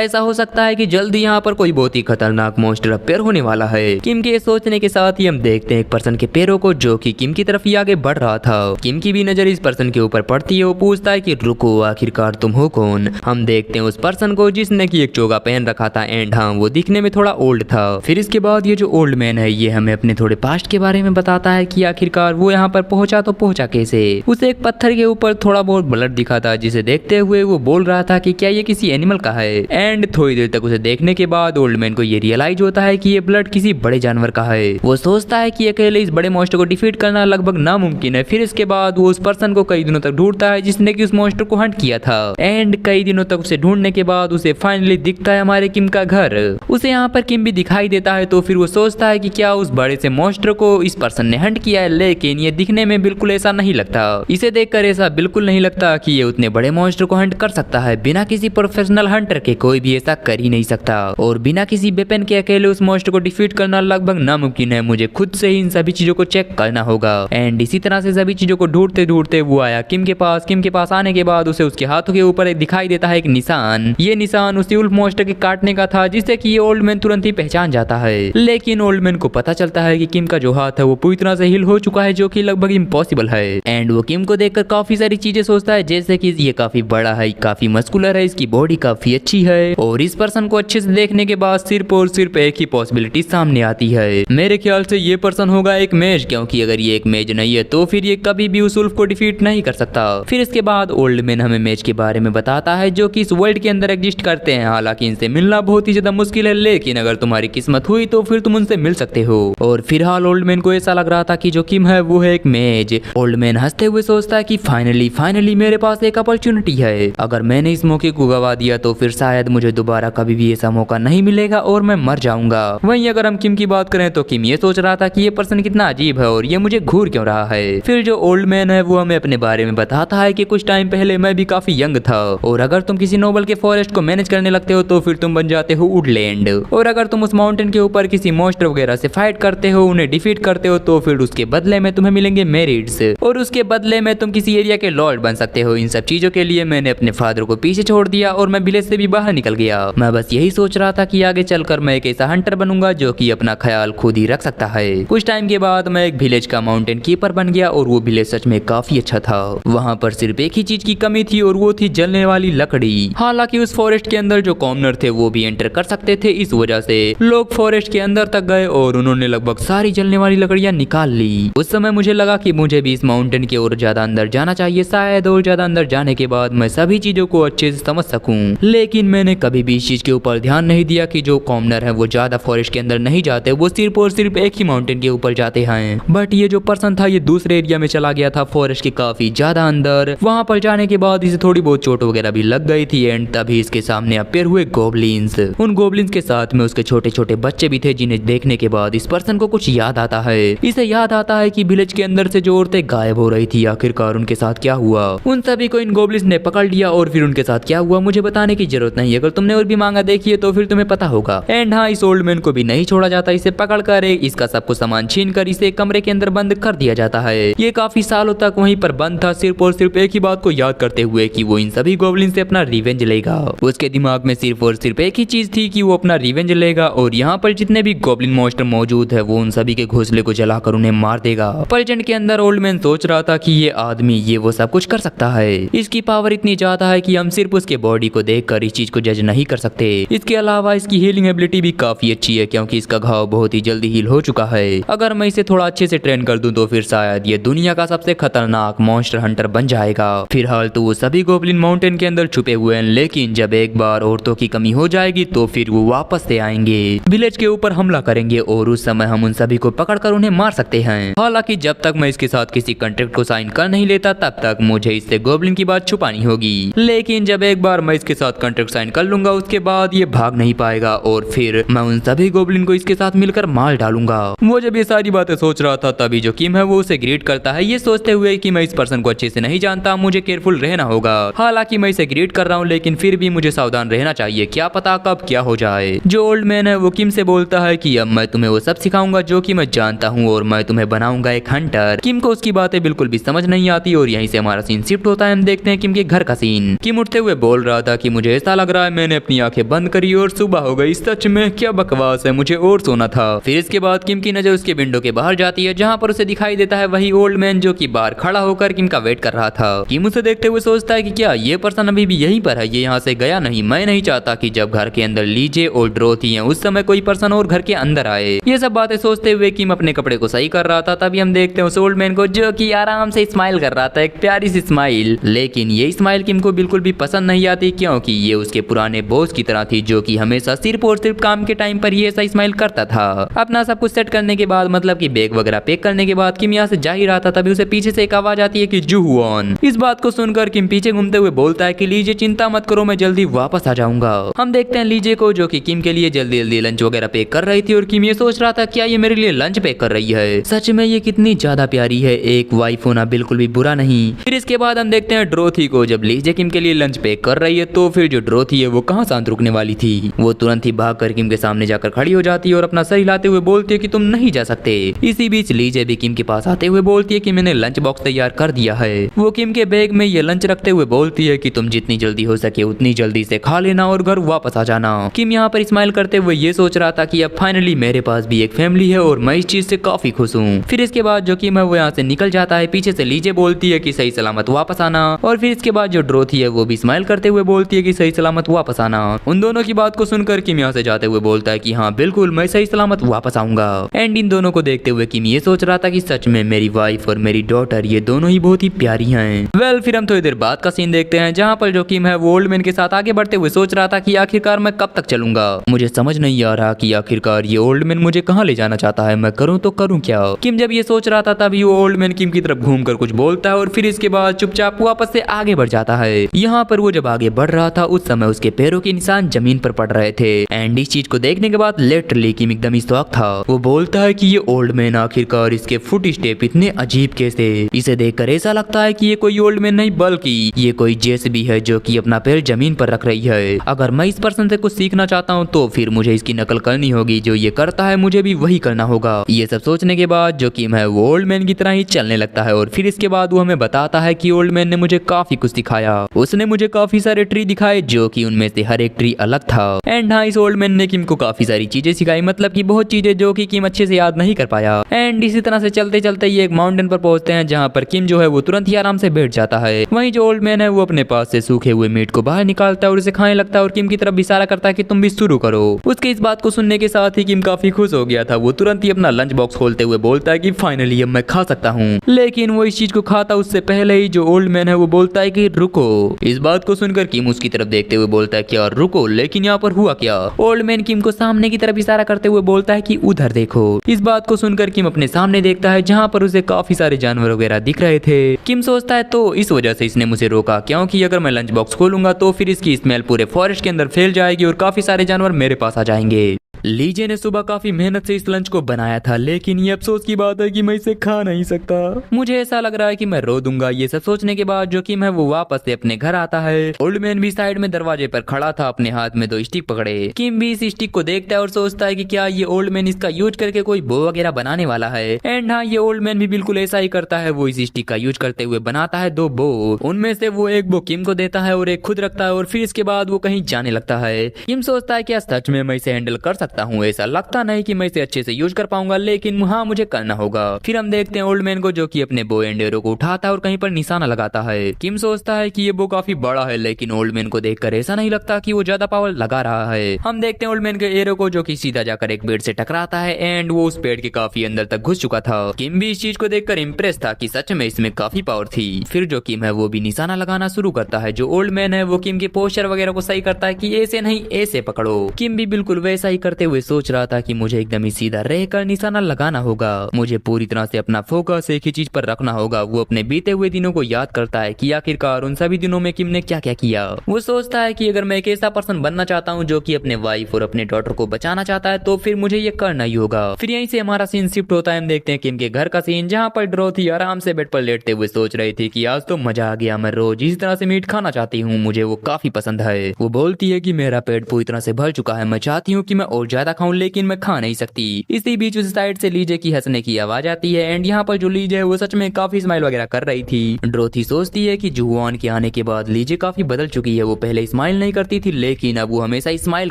ऐसा हो सकता है कि जल्दी यहाँ पर कोई बहुत ही खतरनाक मॉन्स्टर अपीयर होने वाला है। किम के सोचने के साथ ही हम देखते हैं एक पर्सन के पैरों को, जो कि किम की तरफ ही आगे बढ़ रहा था। किम की भी नजर इस पर्सन के ऊपर पड़ती है। वो पूछता है कि रुको, आखिरकार तुम हो कौन। हम देखते हैं उस पर्सन को जिसने की एक चोगा पहन रखा था एंड हाँ, वो दिखने में थोड़ा ओल्ड था। फिर इसके बाद ये जो ओल्ड मैन है ये हमें अपने थोड़े पास्ट के बारे में बताता है कि आखिरकार वो यहाँ पर पहुंचा तो पहुंचा कैसे। उसे एक पत्थर के ऊपर थोड़ा बहुत ब्लड दिखा था जिसे देखते हुए वो बोल रहा था कि क्या ये किसी एनिमल का है। एंड थोड़ी देर तक उसे देखने के बाद ओल्ड मैन को ये रियलाइज होता है कि ये ब्लड किसी बड़े जानवर का है। वो सोचता है कि अकेले इस बड़े मॉन्स्टर को डिफीट करना लगभग नामुमकिन है। फिर इसके बाद वो उस पर्सन को कई दिनों तक ढूंढता है जिसने कि उस मॉन्स्टर को हंट किया था। एंड कई दिनों तक उसे ढूंढने के बाद उसे फाइनली दिखता है हमारे किम का घर। उसे यहाँ पर किम भी दिखाई देता है तो फिर वो सोचता है कि क्या उस बड़े से मॉन्स्टर को इस पर्सन ने हंट किया है, लेकिन ये दिखने में बिल्कुल ऐसा नहीं लगता। इसे देखकर ऐसा बिल्कुल नहीं लगता कि ये उतने बड़े मॉन्स्टर को हंट कर सकता है। बिना किसी प्रोफेशनल हंटर के कोई भी ऐसा कर ही नहीं सकता और बिना किसी वेपन के अकेले उस मॉन्स्टर को डिफीट करना लगभग नामुमकिन है। मुझे खुद से ही इन सभी चीजों को चेक करना होगा। एंड इसी तरह से सभी चीजों को ढूंढते ढूंढते वो आया किम के पास। किम के पास आने के बाद उसे उसके हाथों के ऊपर दिखाई देता है एक निशान। ये निशान उसी वुल्फ मॉन्स्टर के काटने का था जिससे कि ये ओल्ड मैन तुरंत ही पहचान जाता है। लेकिन ओल्ड मैन को पता चलता है कि किम का जो हाथ है वो पूरी तरह से हिल हो चुका है जो कि लगभग इम्पॉसिबल है। एंड वो किम को देखकर काफी सारी चीजें सोचता है जैसे कि ये काफी बड़ा है, काफी मस्कुलर है, इसकी बॉडी काफी अच्छी है। और इस पर्सन को अच्छे से देखने के बाद सिर्फ और सिर्फ एक ही पॉसिबिलिटी सामने आती है। मेरे ख्याल से ये पर्सन होगा एक मेज, क्योंकि अगर ये एक मेज नहीं है तो फिर ये कभी भी उस वुल्फ को डिफीट नहीं कर सकता। फिर इसके बाद ओल्ड मैन हमें मेज के बारे में बताता है जो कि इस वर्ल्ड के अंदर एग्जिस्ट करते हैं। हालांकि इनसे मिलना बहुत ही ज्यादा मुश्किल है, लेकिन अगर तुम्हारी किस्मत हुई तो फिर तुम उनसे मिल सकते हो। और फिलहाल ओल्ड मैन को ऐसा लग रहा था कि जो किम है वो है एक मेज। ओल्ड मैन हंसते हुए सोचता है कि फाइनली मेरे पास एक अपॉर्चुनिटी है। अगर मैंने इस मौके को गवा दिया तो फिर शायद मुझे दोबारा कभी भी ऐसा मौका नहीं मिलेगा और मैं मर जाऊंगा। वहीं अगर हम किम की बात करें तो किम ये सोच रहा था कि ये पर्सन कितना अजीब है और ये मुझे घूर क्यों रहा है। फिर जो ओल्ड मैन है वो हमें अपने बारे में बताता है कि कुछ टाइम पहले मैं भी काफी यंग था और अगर तुम किसी नोबल के फॉरेस्ट को मैनेज करने लगते हो तो फिर तुम बन जाते हो वुडलैंड। और अगर तुम उस माउंटेन के ऊपर किसी मॉन्स्टर वगैरह से फाइट करते हो, उन्हें डिफीट करते हो, तो फिर उसके बदले में तुम्हें मिलेंगे मेरिट्स और उसके बदले में तुम किसी एरिया के लॉर्ड बन सकते हो। इन सब चीजों के लिए मैंने अपने फादर को पीछे छोड़ दिया और मैं विलेज से भी बाहर निकल गया। मैं बस यही सोच रहा था कि आगे चलकर मैं एक ऐसा हंटर बनूंगा जो कि अपना ख्याल खुद ही रख सकता है। कुछ टाइम के बाद मैं एक विलेज का माउंटेन कीपर बन गया और वो विलेज सच में काफी अच्छा था। वहाँ पर सिर्फ एक ही चीज की कमी थी और वो थी जलने वाली लकड़ी। हालांकि उस फॉरेस्ट के अंदर जो कॉमनर थे वो भी एंटर कर सकते थे, इस वजह से लोग फॉरेस्ट के अंदर तक गए और उन्होंने लगभग सारी जलने वाली लकड़ियां निकाल ली। उस समय मुझे लगा कि मुझे भी इस माउंटेन की ओर ज्यादा अंदर जाना चाहिए, शायद और ज्यादा अंदर जाने के बाद मैं सभी चीजों को अच्छे से समझ सकूं। लेकिन मैंने कभी भी इस चीज के ऊपर ध्यान नहीं दिया कि जो कॉमनर है वो ज्यादा फॉरेस्ट के अंदर नहीं जाते, वो सिर्फ और सिर्फ एक ही माउंटेन के ऊपर जाते हैं। बट ये जो पर्सन था ये दूसरे एरिया में चला गया था, फॉरेस्ट के काफी ज्यादा अंदर। वहां पर जाने के बाद इसे थोड़ी बहुत चोट वगैरह भी लग गई थी एंड तभी इसके सामने अपीयर हुए गोबलिन्स। उन गोबलिन्स के साथ में उसके छोटे छोटे बच्चे भी थे जिन्हें देखने के बाद इस पर्सन को कुछ याद आता है। इसे याद आता है कि विलेज के अंदर से जो औरतें गायब हो रही थी, आखिरकार उनके साथ क्या हुआ। उन सभी को इन गोबलिन्स ने पकड़ लिया और फिर उनके साथ क्या हुआ मुझे बताने की जरूरत नहीं, अगर तुमने और भी मांगा देखी है तो फिर तुम्हें पता होगा। एंड हाँ, इस ओल्ड मैन को भी नहीं छोड़ा जाता, इसे पकड़ कर इसका सब कुछ सामान छीन कर इसे कमरे के अंदर बंद कर दिया जाता है। ये काफी सालों तक वहीं पर बंद था, सिर्फ और सिर्फ एक ही बात को याद करते हुए कि वो इन सभी गोबलिन से अपना रिवेंज लेगा। उसके दिमाग में सिर्फ और सिर्फ एक ही चीज थी कि वो अपना रिवेंज लेगा और यहाँ पर जितने भी गोबलिन मॉन्स्टर मौजूद है वो उन सभी के घोंसले को जलाकर उन्हें मार देगा। प्रेजेंट के अंदर ओल्ड मैन सोच रहा था कि ये आदमी ये वो सब कुछ कर सकता है, इसकी पावर इतनी ज्यादा है कि हम सिर्फ उसके बॉडी को देखकर इस चीज को जज नहीं कर सकते। इसके अलावा इसकी हीलिंग एबिलिटी भी काफी अच्छी है क्योंकि इसका घाव बहुत ही जल्दी हील हो चुका है। अगर मैं इसे थोड़ा अच्छे से ट्रेन कर दूं तो फिर शायद ये दुनिया का सबसे खतरनाक मॉन्स्टर हंटर बन जाएगा। फिलहाल तो वो सभी गोबलिन माउंटेन के अंदर छुपे हुए हैं, लेकिन जब एक बार औरतों की कमी हो जाएगी तो फिर वो वापस से आएंगे, विलेज के ऊपर हमला करेंगे और उस समय हम उन सभी को पकड़कर उन्हें मार सकते हैं। हालांकि जब तक मैं इसके साथ किसी कॉन्ट्रैक्ट को साइन कर नहीं लेता तब तक मुझे इससे गोबलिन की बात छुपानी होगी। लेकिन जब एक बार मैं इसके साथ कॉन्ट्रैक्ट साइन कर लूंगा उसके बाद ये भाग नहीं पाएगा और फिर मैं उन सभी गोबलिन को इसके साथ मिलकर मार डालूंगा। वो जब ये सारी बातें सोच रहा था तभी जो किम है वो उसे ग्रीट करता है, ये सोचते हुए कि मैं इस पर्सन को अच्छे से नहीं जानता, मुझे केयरफुल रहना होगा। हालांकि मैं इसे ग्रीट कर रहा हूँ लेकिन फिर भी मुझे सावधान रहना चाहिए, क्या पता कब क्या हो जाए। जो ओल्ड मैन है वो किम से बोलता है कि अब मैं तुम्हें वो सब सिखाऊंगा जो कि मैं जानता हूँ और मैं तुम्हें बनाऊंगा एक हंटर। किम को उसकी बातें बिल्कुल भी समझ नहीं आती और यहीं से हमारा सीन शिफ्ट होता है। हम देखते हैं किम के घर का सीन। किम उठते हुए बोल रहा था कि मुझे ऐसा लग रहा है मैंने अपनी आंखें बंद करी और सुबह हो गई, सच में क्या बकवास है, मुझे और सोना था। फिर इसके बाद किम की नजर उसके विंडो के बाहर जाती है जहाँ पर उसे दिखाई देता है वही ओल्ड मैन मैन जो कि बाहर खड़ा होकर किम का वेट कर रहा था। किम उसे देखते हुए सोचता है कि क्या ये पर्सन अभी भी यहीं पर है, ये यहाँ से गया नहीं। मैं नहीं चाहता कि जब घर के अंदर लीजे और ड्रोथी हैं उस समय कोई पर्सन और घर के अंदर आए। ये सब बातें सोचते हुए किम अपने कपड़े को सही कर रहा था। तभी हम देखते हैं उस ओल्ड मैन को जो कि आराम से स्माइल कर रहा था, एक प्यारी सी स्माइल। लेकिन ये स्माइल किम को बिल्कुल भी पसंद नहीं आती, क्योंकि ये उसके पुराने बॉस की तरह थी जो कि हमेशा सिर्फ और सिर्फ काम के टाइम पर ही ऐसा स्माइल करता था। अपना सब कुछ सेट करने के बाद, मतलब कि बैग वगैरह पैक करने के बाद किम यहाँ से जा ही रहा था, तभी उसे पीछे से एक आवाज आती है कि जुहुआन। इस बात को सुनकर किम पीछे घूमते हुए बोलता है कि लीजे चिंता मत करो, मैं जल्दी वापस आ जाऊंगा। हम देखते हैं लीजे को जो कि किम के लिए जल्दी जल्दी लंच वगैरह पैक कर रही थी और किम ये सोच रहा था क्या ये मेरे लिए लंच पैक कर रही है। सच में ये कितनी ज्यादा प्यारी है, एक वाइफ होना बिल्कुल भी बुरा नहीं। फिर इसके बाद हम देखते हैं ड्रोथी को जब लीजे किम के लिए लंच पैक कर रही है, तो फिर जो ड्रोथी है वो कहाँ शांत रुकने वाली थी। वो तुरंत ही भागकर किम के सामने जाकर खड़ी हो जाती है और अपना सर हिलाते हुए बोलती है कि तुम नहीं जा सकते। इसी बीच लीजे भी किम के पास आते हुए बोलती है कि मैंने लंच बॉक्स तैयार कर दिया है। वो किम के बैग में ये लंच रखते हुए बोलती है कि तुम जितनी जल्दी हो सके उतनी जल्दी से खा लेना और घर वापस आ जाना। किम यहाँ पर स्माइल करते हुए ये सोच रहा था कि अब फाइनली मेरे पास भी एक फैमिली है और मैं इस चीज से काफी खुश हूँ। फिर इसके बाद जो किम है वो यहाँ से निकल जाता है। पीछे से लीजे बोलती है कि सही सलामत वापस आना, और फिर इसके बाद जो ड्रोथी है वो भी स्माइल करते हुए बोलती है कि सही सलामत वापस आना। उन दोनों की बात को सुनकर किम यहाँ से जाते हुए बोलता है कि हाँ बिल्कुल मैं सही सलामत वापस आऊंगा। एंड इन दोनों को देखते हुए किम ये सोच रहा था कि सच में मेरी वाइफ और मेरी डॉटर ये दोनों ही बहुत ही प्यारी हैं। वेल फिर हम थोड़ी देर बाद का सीन देखते हैं जहाँ पर जो किम है वो ओल्ड मैन के साथ आगे बढ़ते हुए सोच रहा था कि आखिरकार मैं कब तक चलूंगा। मुझे समझ नहीं आ रहा कि आखिरकार ये ओल्ड मैन मुझे कहाँ ले जाना चाहता है, मैं करूँ तो करूँ क्या। किम जब ये सोच रहा था तभी वो ओल्ड मैन किम की तरफ घूमकर कुछ बोलता है और फिर इसके बाद चुपचाप वापस से आगे बढ़ जाता है। यहाँ पर वो जब आगे बढ़ रहा था उस समय उसके पैरों के निशान जमीन पर पड़ रहे थे। एंड इस चीज को देखने के बाद लिटरली किम एकदम इस्तवाक था। वो बोलता है कि ये ओल्ड मैन आखिरकार इसके फुट स्टेप इतने अजीब कैसे। इसे देखकर ऐसा लगता है कि ये कोई ओल्ड मैन नहीं बल्कि ये कोई जेसीबी है जो कि अपना पैर जमीन पर रख रही है। अगर मैं इस पर्सन से कुछ सीखना चाहता हूँ तो फिर मुझे इसकी नकल करनी होगी, जो ये करता है मुझे भी वही करना होगा। ये सब सोचने के बाद जो किम है वो ओल्ड मैन की तरह ही चलने लगता है और फिर इसके बाद वो हमें बताता है कि ओल्ड मैन ने मुझे काफी कुछ सिखाया। उसने मुझे काफी सारे ट्री दिखाए जो कि उनमें से हर एक ट्री अलग था। एंड हाँ इस ओल्ड मैन ने किम को काफी सारी चीजें सिखाई, मतलब कि बहुत चीजें जो कि किम अच्छे से याद नहीं कर पाया। एंड इसी तरह से चलते चलते ये एक माउंटेन पर पहुंचते हैं जहाँ पर किम जो है वो तुरंत ही आराम से बैठ जाता है। वहीं जो ओल्ड मैन है वो अपने पास से सूखे हुए मीट को बाहर निकालता है और उसे खाने लगता है और किम की तरफ इशारा करता है कि तुम भी शुरू करो। उसके इस बात को सुनने के साथ ही किम काफी खुश हो गया था। वो तुरंत ही अपना लंच बॉक्स खोलते हुए बोलता है कि फाइनली अब मैं खा सकता हूँ। लेकिन वो इस चीज को खाता उससे पहले ही जो ओल्ड मैन है वो बोलता है कि रुको। इस बात को सुनकर किम उसकी तरफ देखते हुए बोलता है क्या रुको, लेकिन यहाँ पर हुआ क्या। ओल्ड मैन किम को सामने की तरफ इशारा करते हुए बोलता है कि उधर देखो। इस बात को सुनकर किम अपने सामने देखता है जहाँ पर उसे काफी सारे जानवर वगैरह दिख रहे थे। किम सोचता है तो इस वजह से इसने मुझे रोका, क्योंकि अगर मैं लंच बॉक्स खोलूंगा तो फिर इसकी स्मेल पूरे फॉरेस्ट के अंदर फैल जाएगी और काफी सारे जानवर मेरे पास आ जाएंगे। लीजे ने सुबह काफी मेहनत से इस लंच को बनाया था, लेकिन ये अफसोस की बात है कि मैं इसे खा नहीं सकता। मुझे ऐसा लग रहा है कि मैं रो दूंगा। ये सब सोचने के बाद जो किम है वो वापस से अपने घर आता है। ओल्ड मैन भी साइड में दरवाजे पर खड़ा था, अपने हाथ में 2 स्टिक पकड़े। किम भी इस स्टिक को देखता है और सोचता है कि क्या ये ओल्ड मैन इसका यूज करके कोई बो वगैरह बनाने वाला है। एंड हाँ ये ओल्ड मैन भी बिल्कुल ऐसा ही करता है। वो इस स्टिक का यूज करते हुए बनाता है 2 बो। उनमें से वो एक बो किम को देता है और एक खुद रखता है और फिर इसके बाद वो कहीं जाने लगता है। किम सोचता है क्या सच में मैं इसे हैंडल कर सकता हूँ, ऐसा लगता नहीं कि मैं इसे अच्छे से यूज कर पाऊंगा, लेकिन हाँ मुझे करना होगा। फिर हम देखते हैं ओल्ड मैन को जो कि अपने बो एंड एरो को उठाता है और कहीं पर निशाना लगाता है। किम सोचता है कि ये बो काफी बड़ा है, लेकिन ओल्ड मैन को देखकर ऐसा नहीं लगता कि वो ज्यादा पावर लगा रहा है। हम देखते हैं ओल्ड मैन के एरो को जो कि सीधा जाकर एक पेड़ से टकराता है एंड वो उस पेड़ के काफी अंदर तक घुस चुका था। किम भी इस चीज को देखकर इम्प्रेस था कि सच में इसमें काफी पावर थी। फिर जो किम है वो भी निशाना लगाना शुरू करता है। जो ओल्ड मैन है वो किम के पोस्चर वगैरह को सही करता है कि ऐसे नहीं ऐसे पकड़ो। किम भी बिल्कुल वैसा ही करते हुए सोच रहा था कि मुझे एकदम ही सीधा रहकर निशाना लगाना होगा। मुझे पूरी तरह से अपना फोकस एक ही चीज पर रखना होगा। वो अपने बीते हुए दिनों को याद करता है कि आखिरकार उन सभी दिनों में किम ने क्या क्या किया। वो सोचता है कि अगर मैं एक ऐसा पर्सन बनना चाहता हूँ जो कि अपने वाइफ और अपने डॉटर को बचाना चाहता है तो फिर मुझे ये करना ही होगा। फिर यहीं से हमारा सीन शिफ्ट होता है। हम देखते हैं किम के घर का सीन जहाँ पर ड्रोथी आराम से बेड पर लेटते हुए सोच रही थी कि आज तो मजा आ गया, मैं रोज इस तरह से मीट खाना चाहती हूँ, मुझे वो काफी पसंद है। वो बोलती है कि मेरा पेट पूरी तरह से भर चुका है, मैं चाहती हूँ कि मैं और और ज्यादा खाऊं लेकिन मैं खा नहीं सकती। इसी बीच उस साइड से लीजे की हंसने की आवाज आती है एंड यहाँ पर जो लीजे है वो सच में काफी स्माइल वगैरह कर रही थी। ड्रोथी सोचती है कि जुआन के आने के बाद लीजे काफी बदल चुकी है, वो पहले स्माइल नहीं करती थी लेकिन अब वो हमेशा स्माइल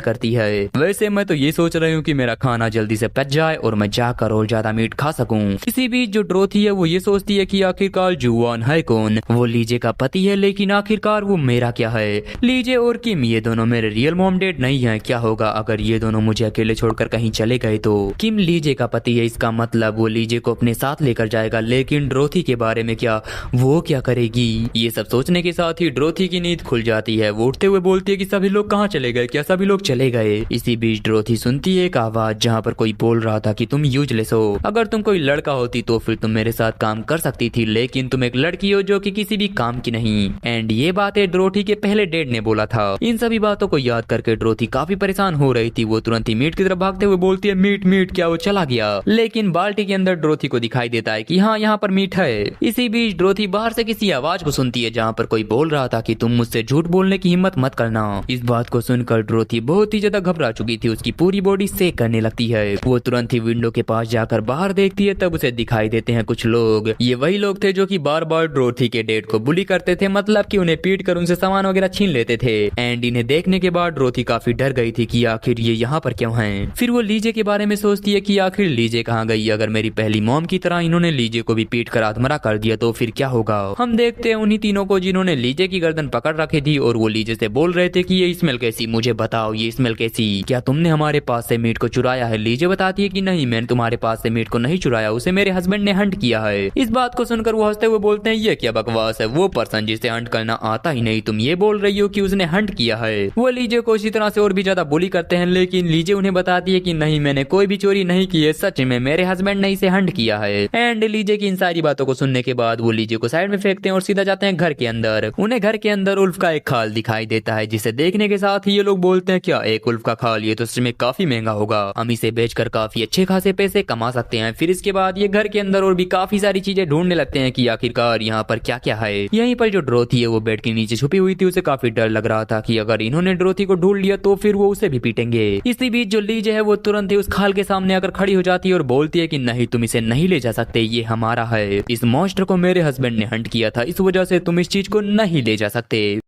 करती है। वैसे मैं तो ये सोच रही हूँ कि मेरा खाना जल्दी से पच जाए और मैं जाकर और ज्यादा मीट खा सकूं। इसी बीच जो ड्रोथी है वो ये सोचती है कि आखिरकार जुआन है कौन, वो लीजे का पति है लेकिन आखिरकार वो मेरा क्या है। लीजे और किम ये दोनों मेरे रियल मॉम डैड नहीं है, क्या होगा अगर ये दोनों मुझे अकेले छोड़कर कहीं चले गए तो। किम लीजे का पति है, इसका मतलब वो लीजे को अपने साथ लेकर जाएगा, लेकिन ड्रोथी के बारे में क्या, वो क्या करेगी। ये सब सोचने के साथ ही ड्रोथी की नींद खुल जाती है। वो उठते हुए बोलती है कि सभी लोग कहाँ चले गए, क्या सभी लोग चले गए। इसी बीच ड्रोथी सुनती है एक आवाज जहाँ पर कोई बोल रहा था कि तुम यूजलेस हो, अगर तुम कोई लड़का होती तो फिर तुम मेरे साथ काम कर सकती थी, लेकिन तुम एक लड़की हो जो कि किसी भी काम की नहीं। एंड ये बातें ड्रोथी के पहले डैड ने बोला था। इन सभी बातों को याद करके ड्रोथी काफी परेशान हो रही थी। वो तुरंत ही मीट की तरफ भागते हुए बोलती है मीट मीट, क्या वो चला गया। लेकिन बाल्टी के अंदर ड्रोथी को दिखाई देता है कि हाँ यहाँ पर मीट है। इसी बीच ड्रोथी बाहर से किसी आवाज को सुनती है जहाँ पर कोई बोल रहा था कि तुम मुझसे झूठ बोलने की हिम्मत मत करना। इस बात को सुनकर ड्रोथी बहुत ही ज्यादा घबरा चुकी थी, उसकी पूरी बॉडी शेक करने लगती है। वो तुरंत ही विंडो के पास जाकर बाहर देखती है, तब उसे दिखाई देते हैं कुछ लोग। ये वही लोग थे जो कि बार बार ड्रोथी के डैड को बुली करते थे, मतलब कि उन्हें पीट कर उनसे सामान वगैरह छीन लेते थे। एंड इन्हें देखने के बाद ड्रोथी काफी डर गई थी कि आखिर ये यहाँ पर क्यों हैं। फिर वो लीजे के बारे में सोचती है कि आखिर लीजे कहाँ गई, अगर मेरी पहली मॉम की तरह इन्होंने लीजे को भी पीट कर आत्मरा कर दिया तो फिर क्या होगा। हम देखते हैं उन्हीं तीनों को जिन्होंने लीजे की गर्दन पकड़ रखी थी और वो लीजे से बोल रहे थे कि ये स्मेल कैसी, मुझे बताओ ये स्मेल कैसी, क्या तुमने हमारे पास से मीट को चुराया है। लीजे बताती है कि नहीं मैंने तुम्हारे पास से मीट को नहीं चुराया, उसे मेरे हस्बैंड ने हंट किया है। इस बात को सुनकर वो हंसते हुए बोलते हैं ये क्या बकवास है, वो पर्सन जिसे हंट करना आता ही नहीं, तुम ये बोल रही हो कि उसने हंट किया है। वो लीजे को इसी तरह से और भी ज्यादा बुली करते हैं, लेकिन लीजे उन्हें बताती है कि नहीं मैंने कोई भी चोरी नहीं की है, सच में मेरे हस्बैंड ने इसे हंट किया है। एंड लीजे की इन सारी बातों को सुनने के बाद वो लीजे को साइड में फेंकते हैं और सीधा जाते हैं घर के अंदर। उन्हें घर के अंदर उल्फ का एक खाल दिखाई देता है, जिसे देखने के साथ ही ये लोग बोलते हैं क्या एक उल्फ का खाल, ये तो सच में काफी महंगा होगा, हम इसे बेचकर काफी अच्छे खासे पैसे कमा सकते हैं। फिर इसके बाद ये घर के अंदर और भी काफी सारी चीजें ढूंढने लगते हैं कि आखिरकार यहाँ पर क्या क्या है। यहीं पर जो ड्रोथी है वो बेड के नीचे छुपी हुई थी, उसे काफी डर लग रहा था कि अगर इन्होंने ड्रोथी को ढूंढ लिया तो फिर वो उसे भी पीटेंगे। इसी बीच जो लीजे है वो तुरंत ही उस खाल के सामने आकर खड़ी हो जाती है और बोलती है कि नहीं तुम इसे नहीं ले जा सकते, ये हमारा है, इस मॉन्स्टर को मेरे हस्बैंड ने हंट किया था, इस वजह से तुम इस चीज को नहीं ले जा सकते।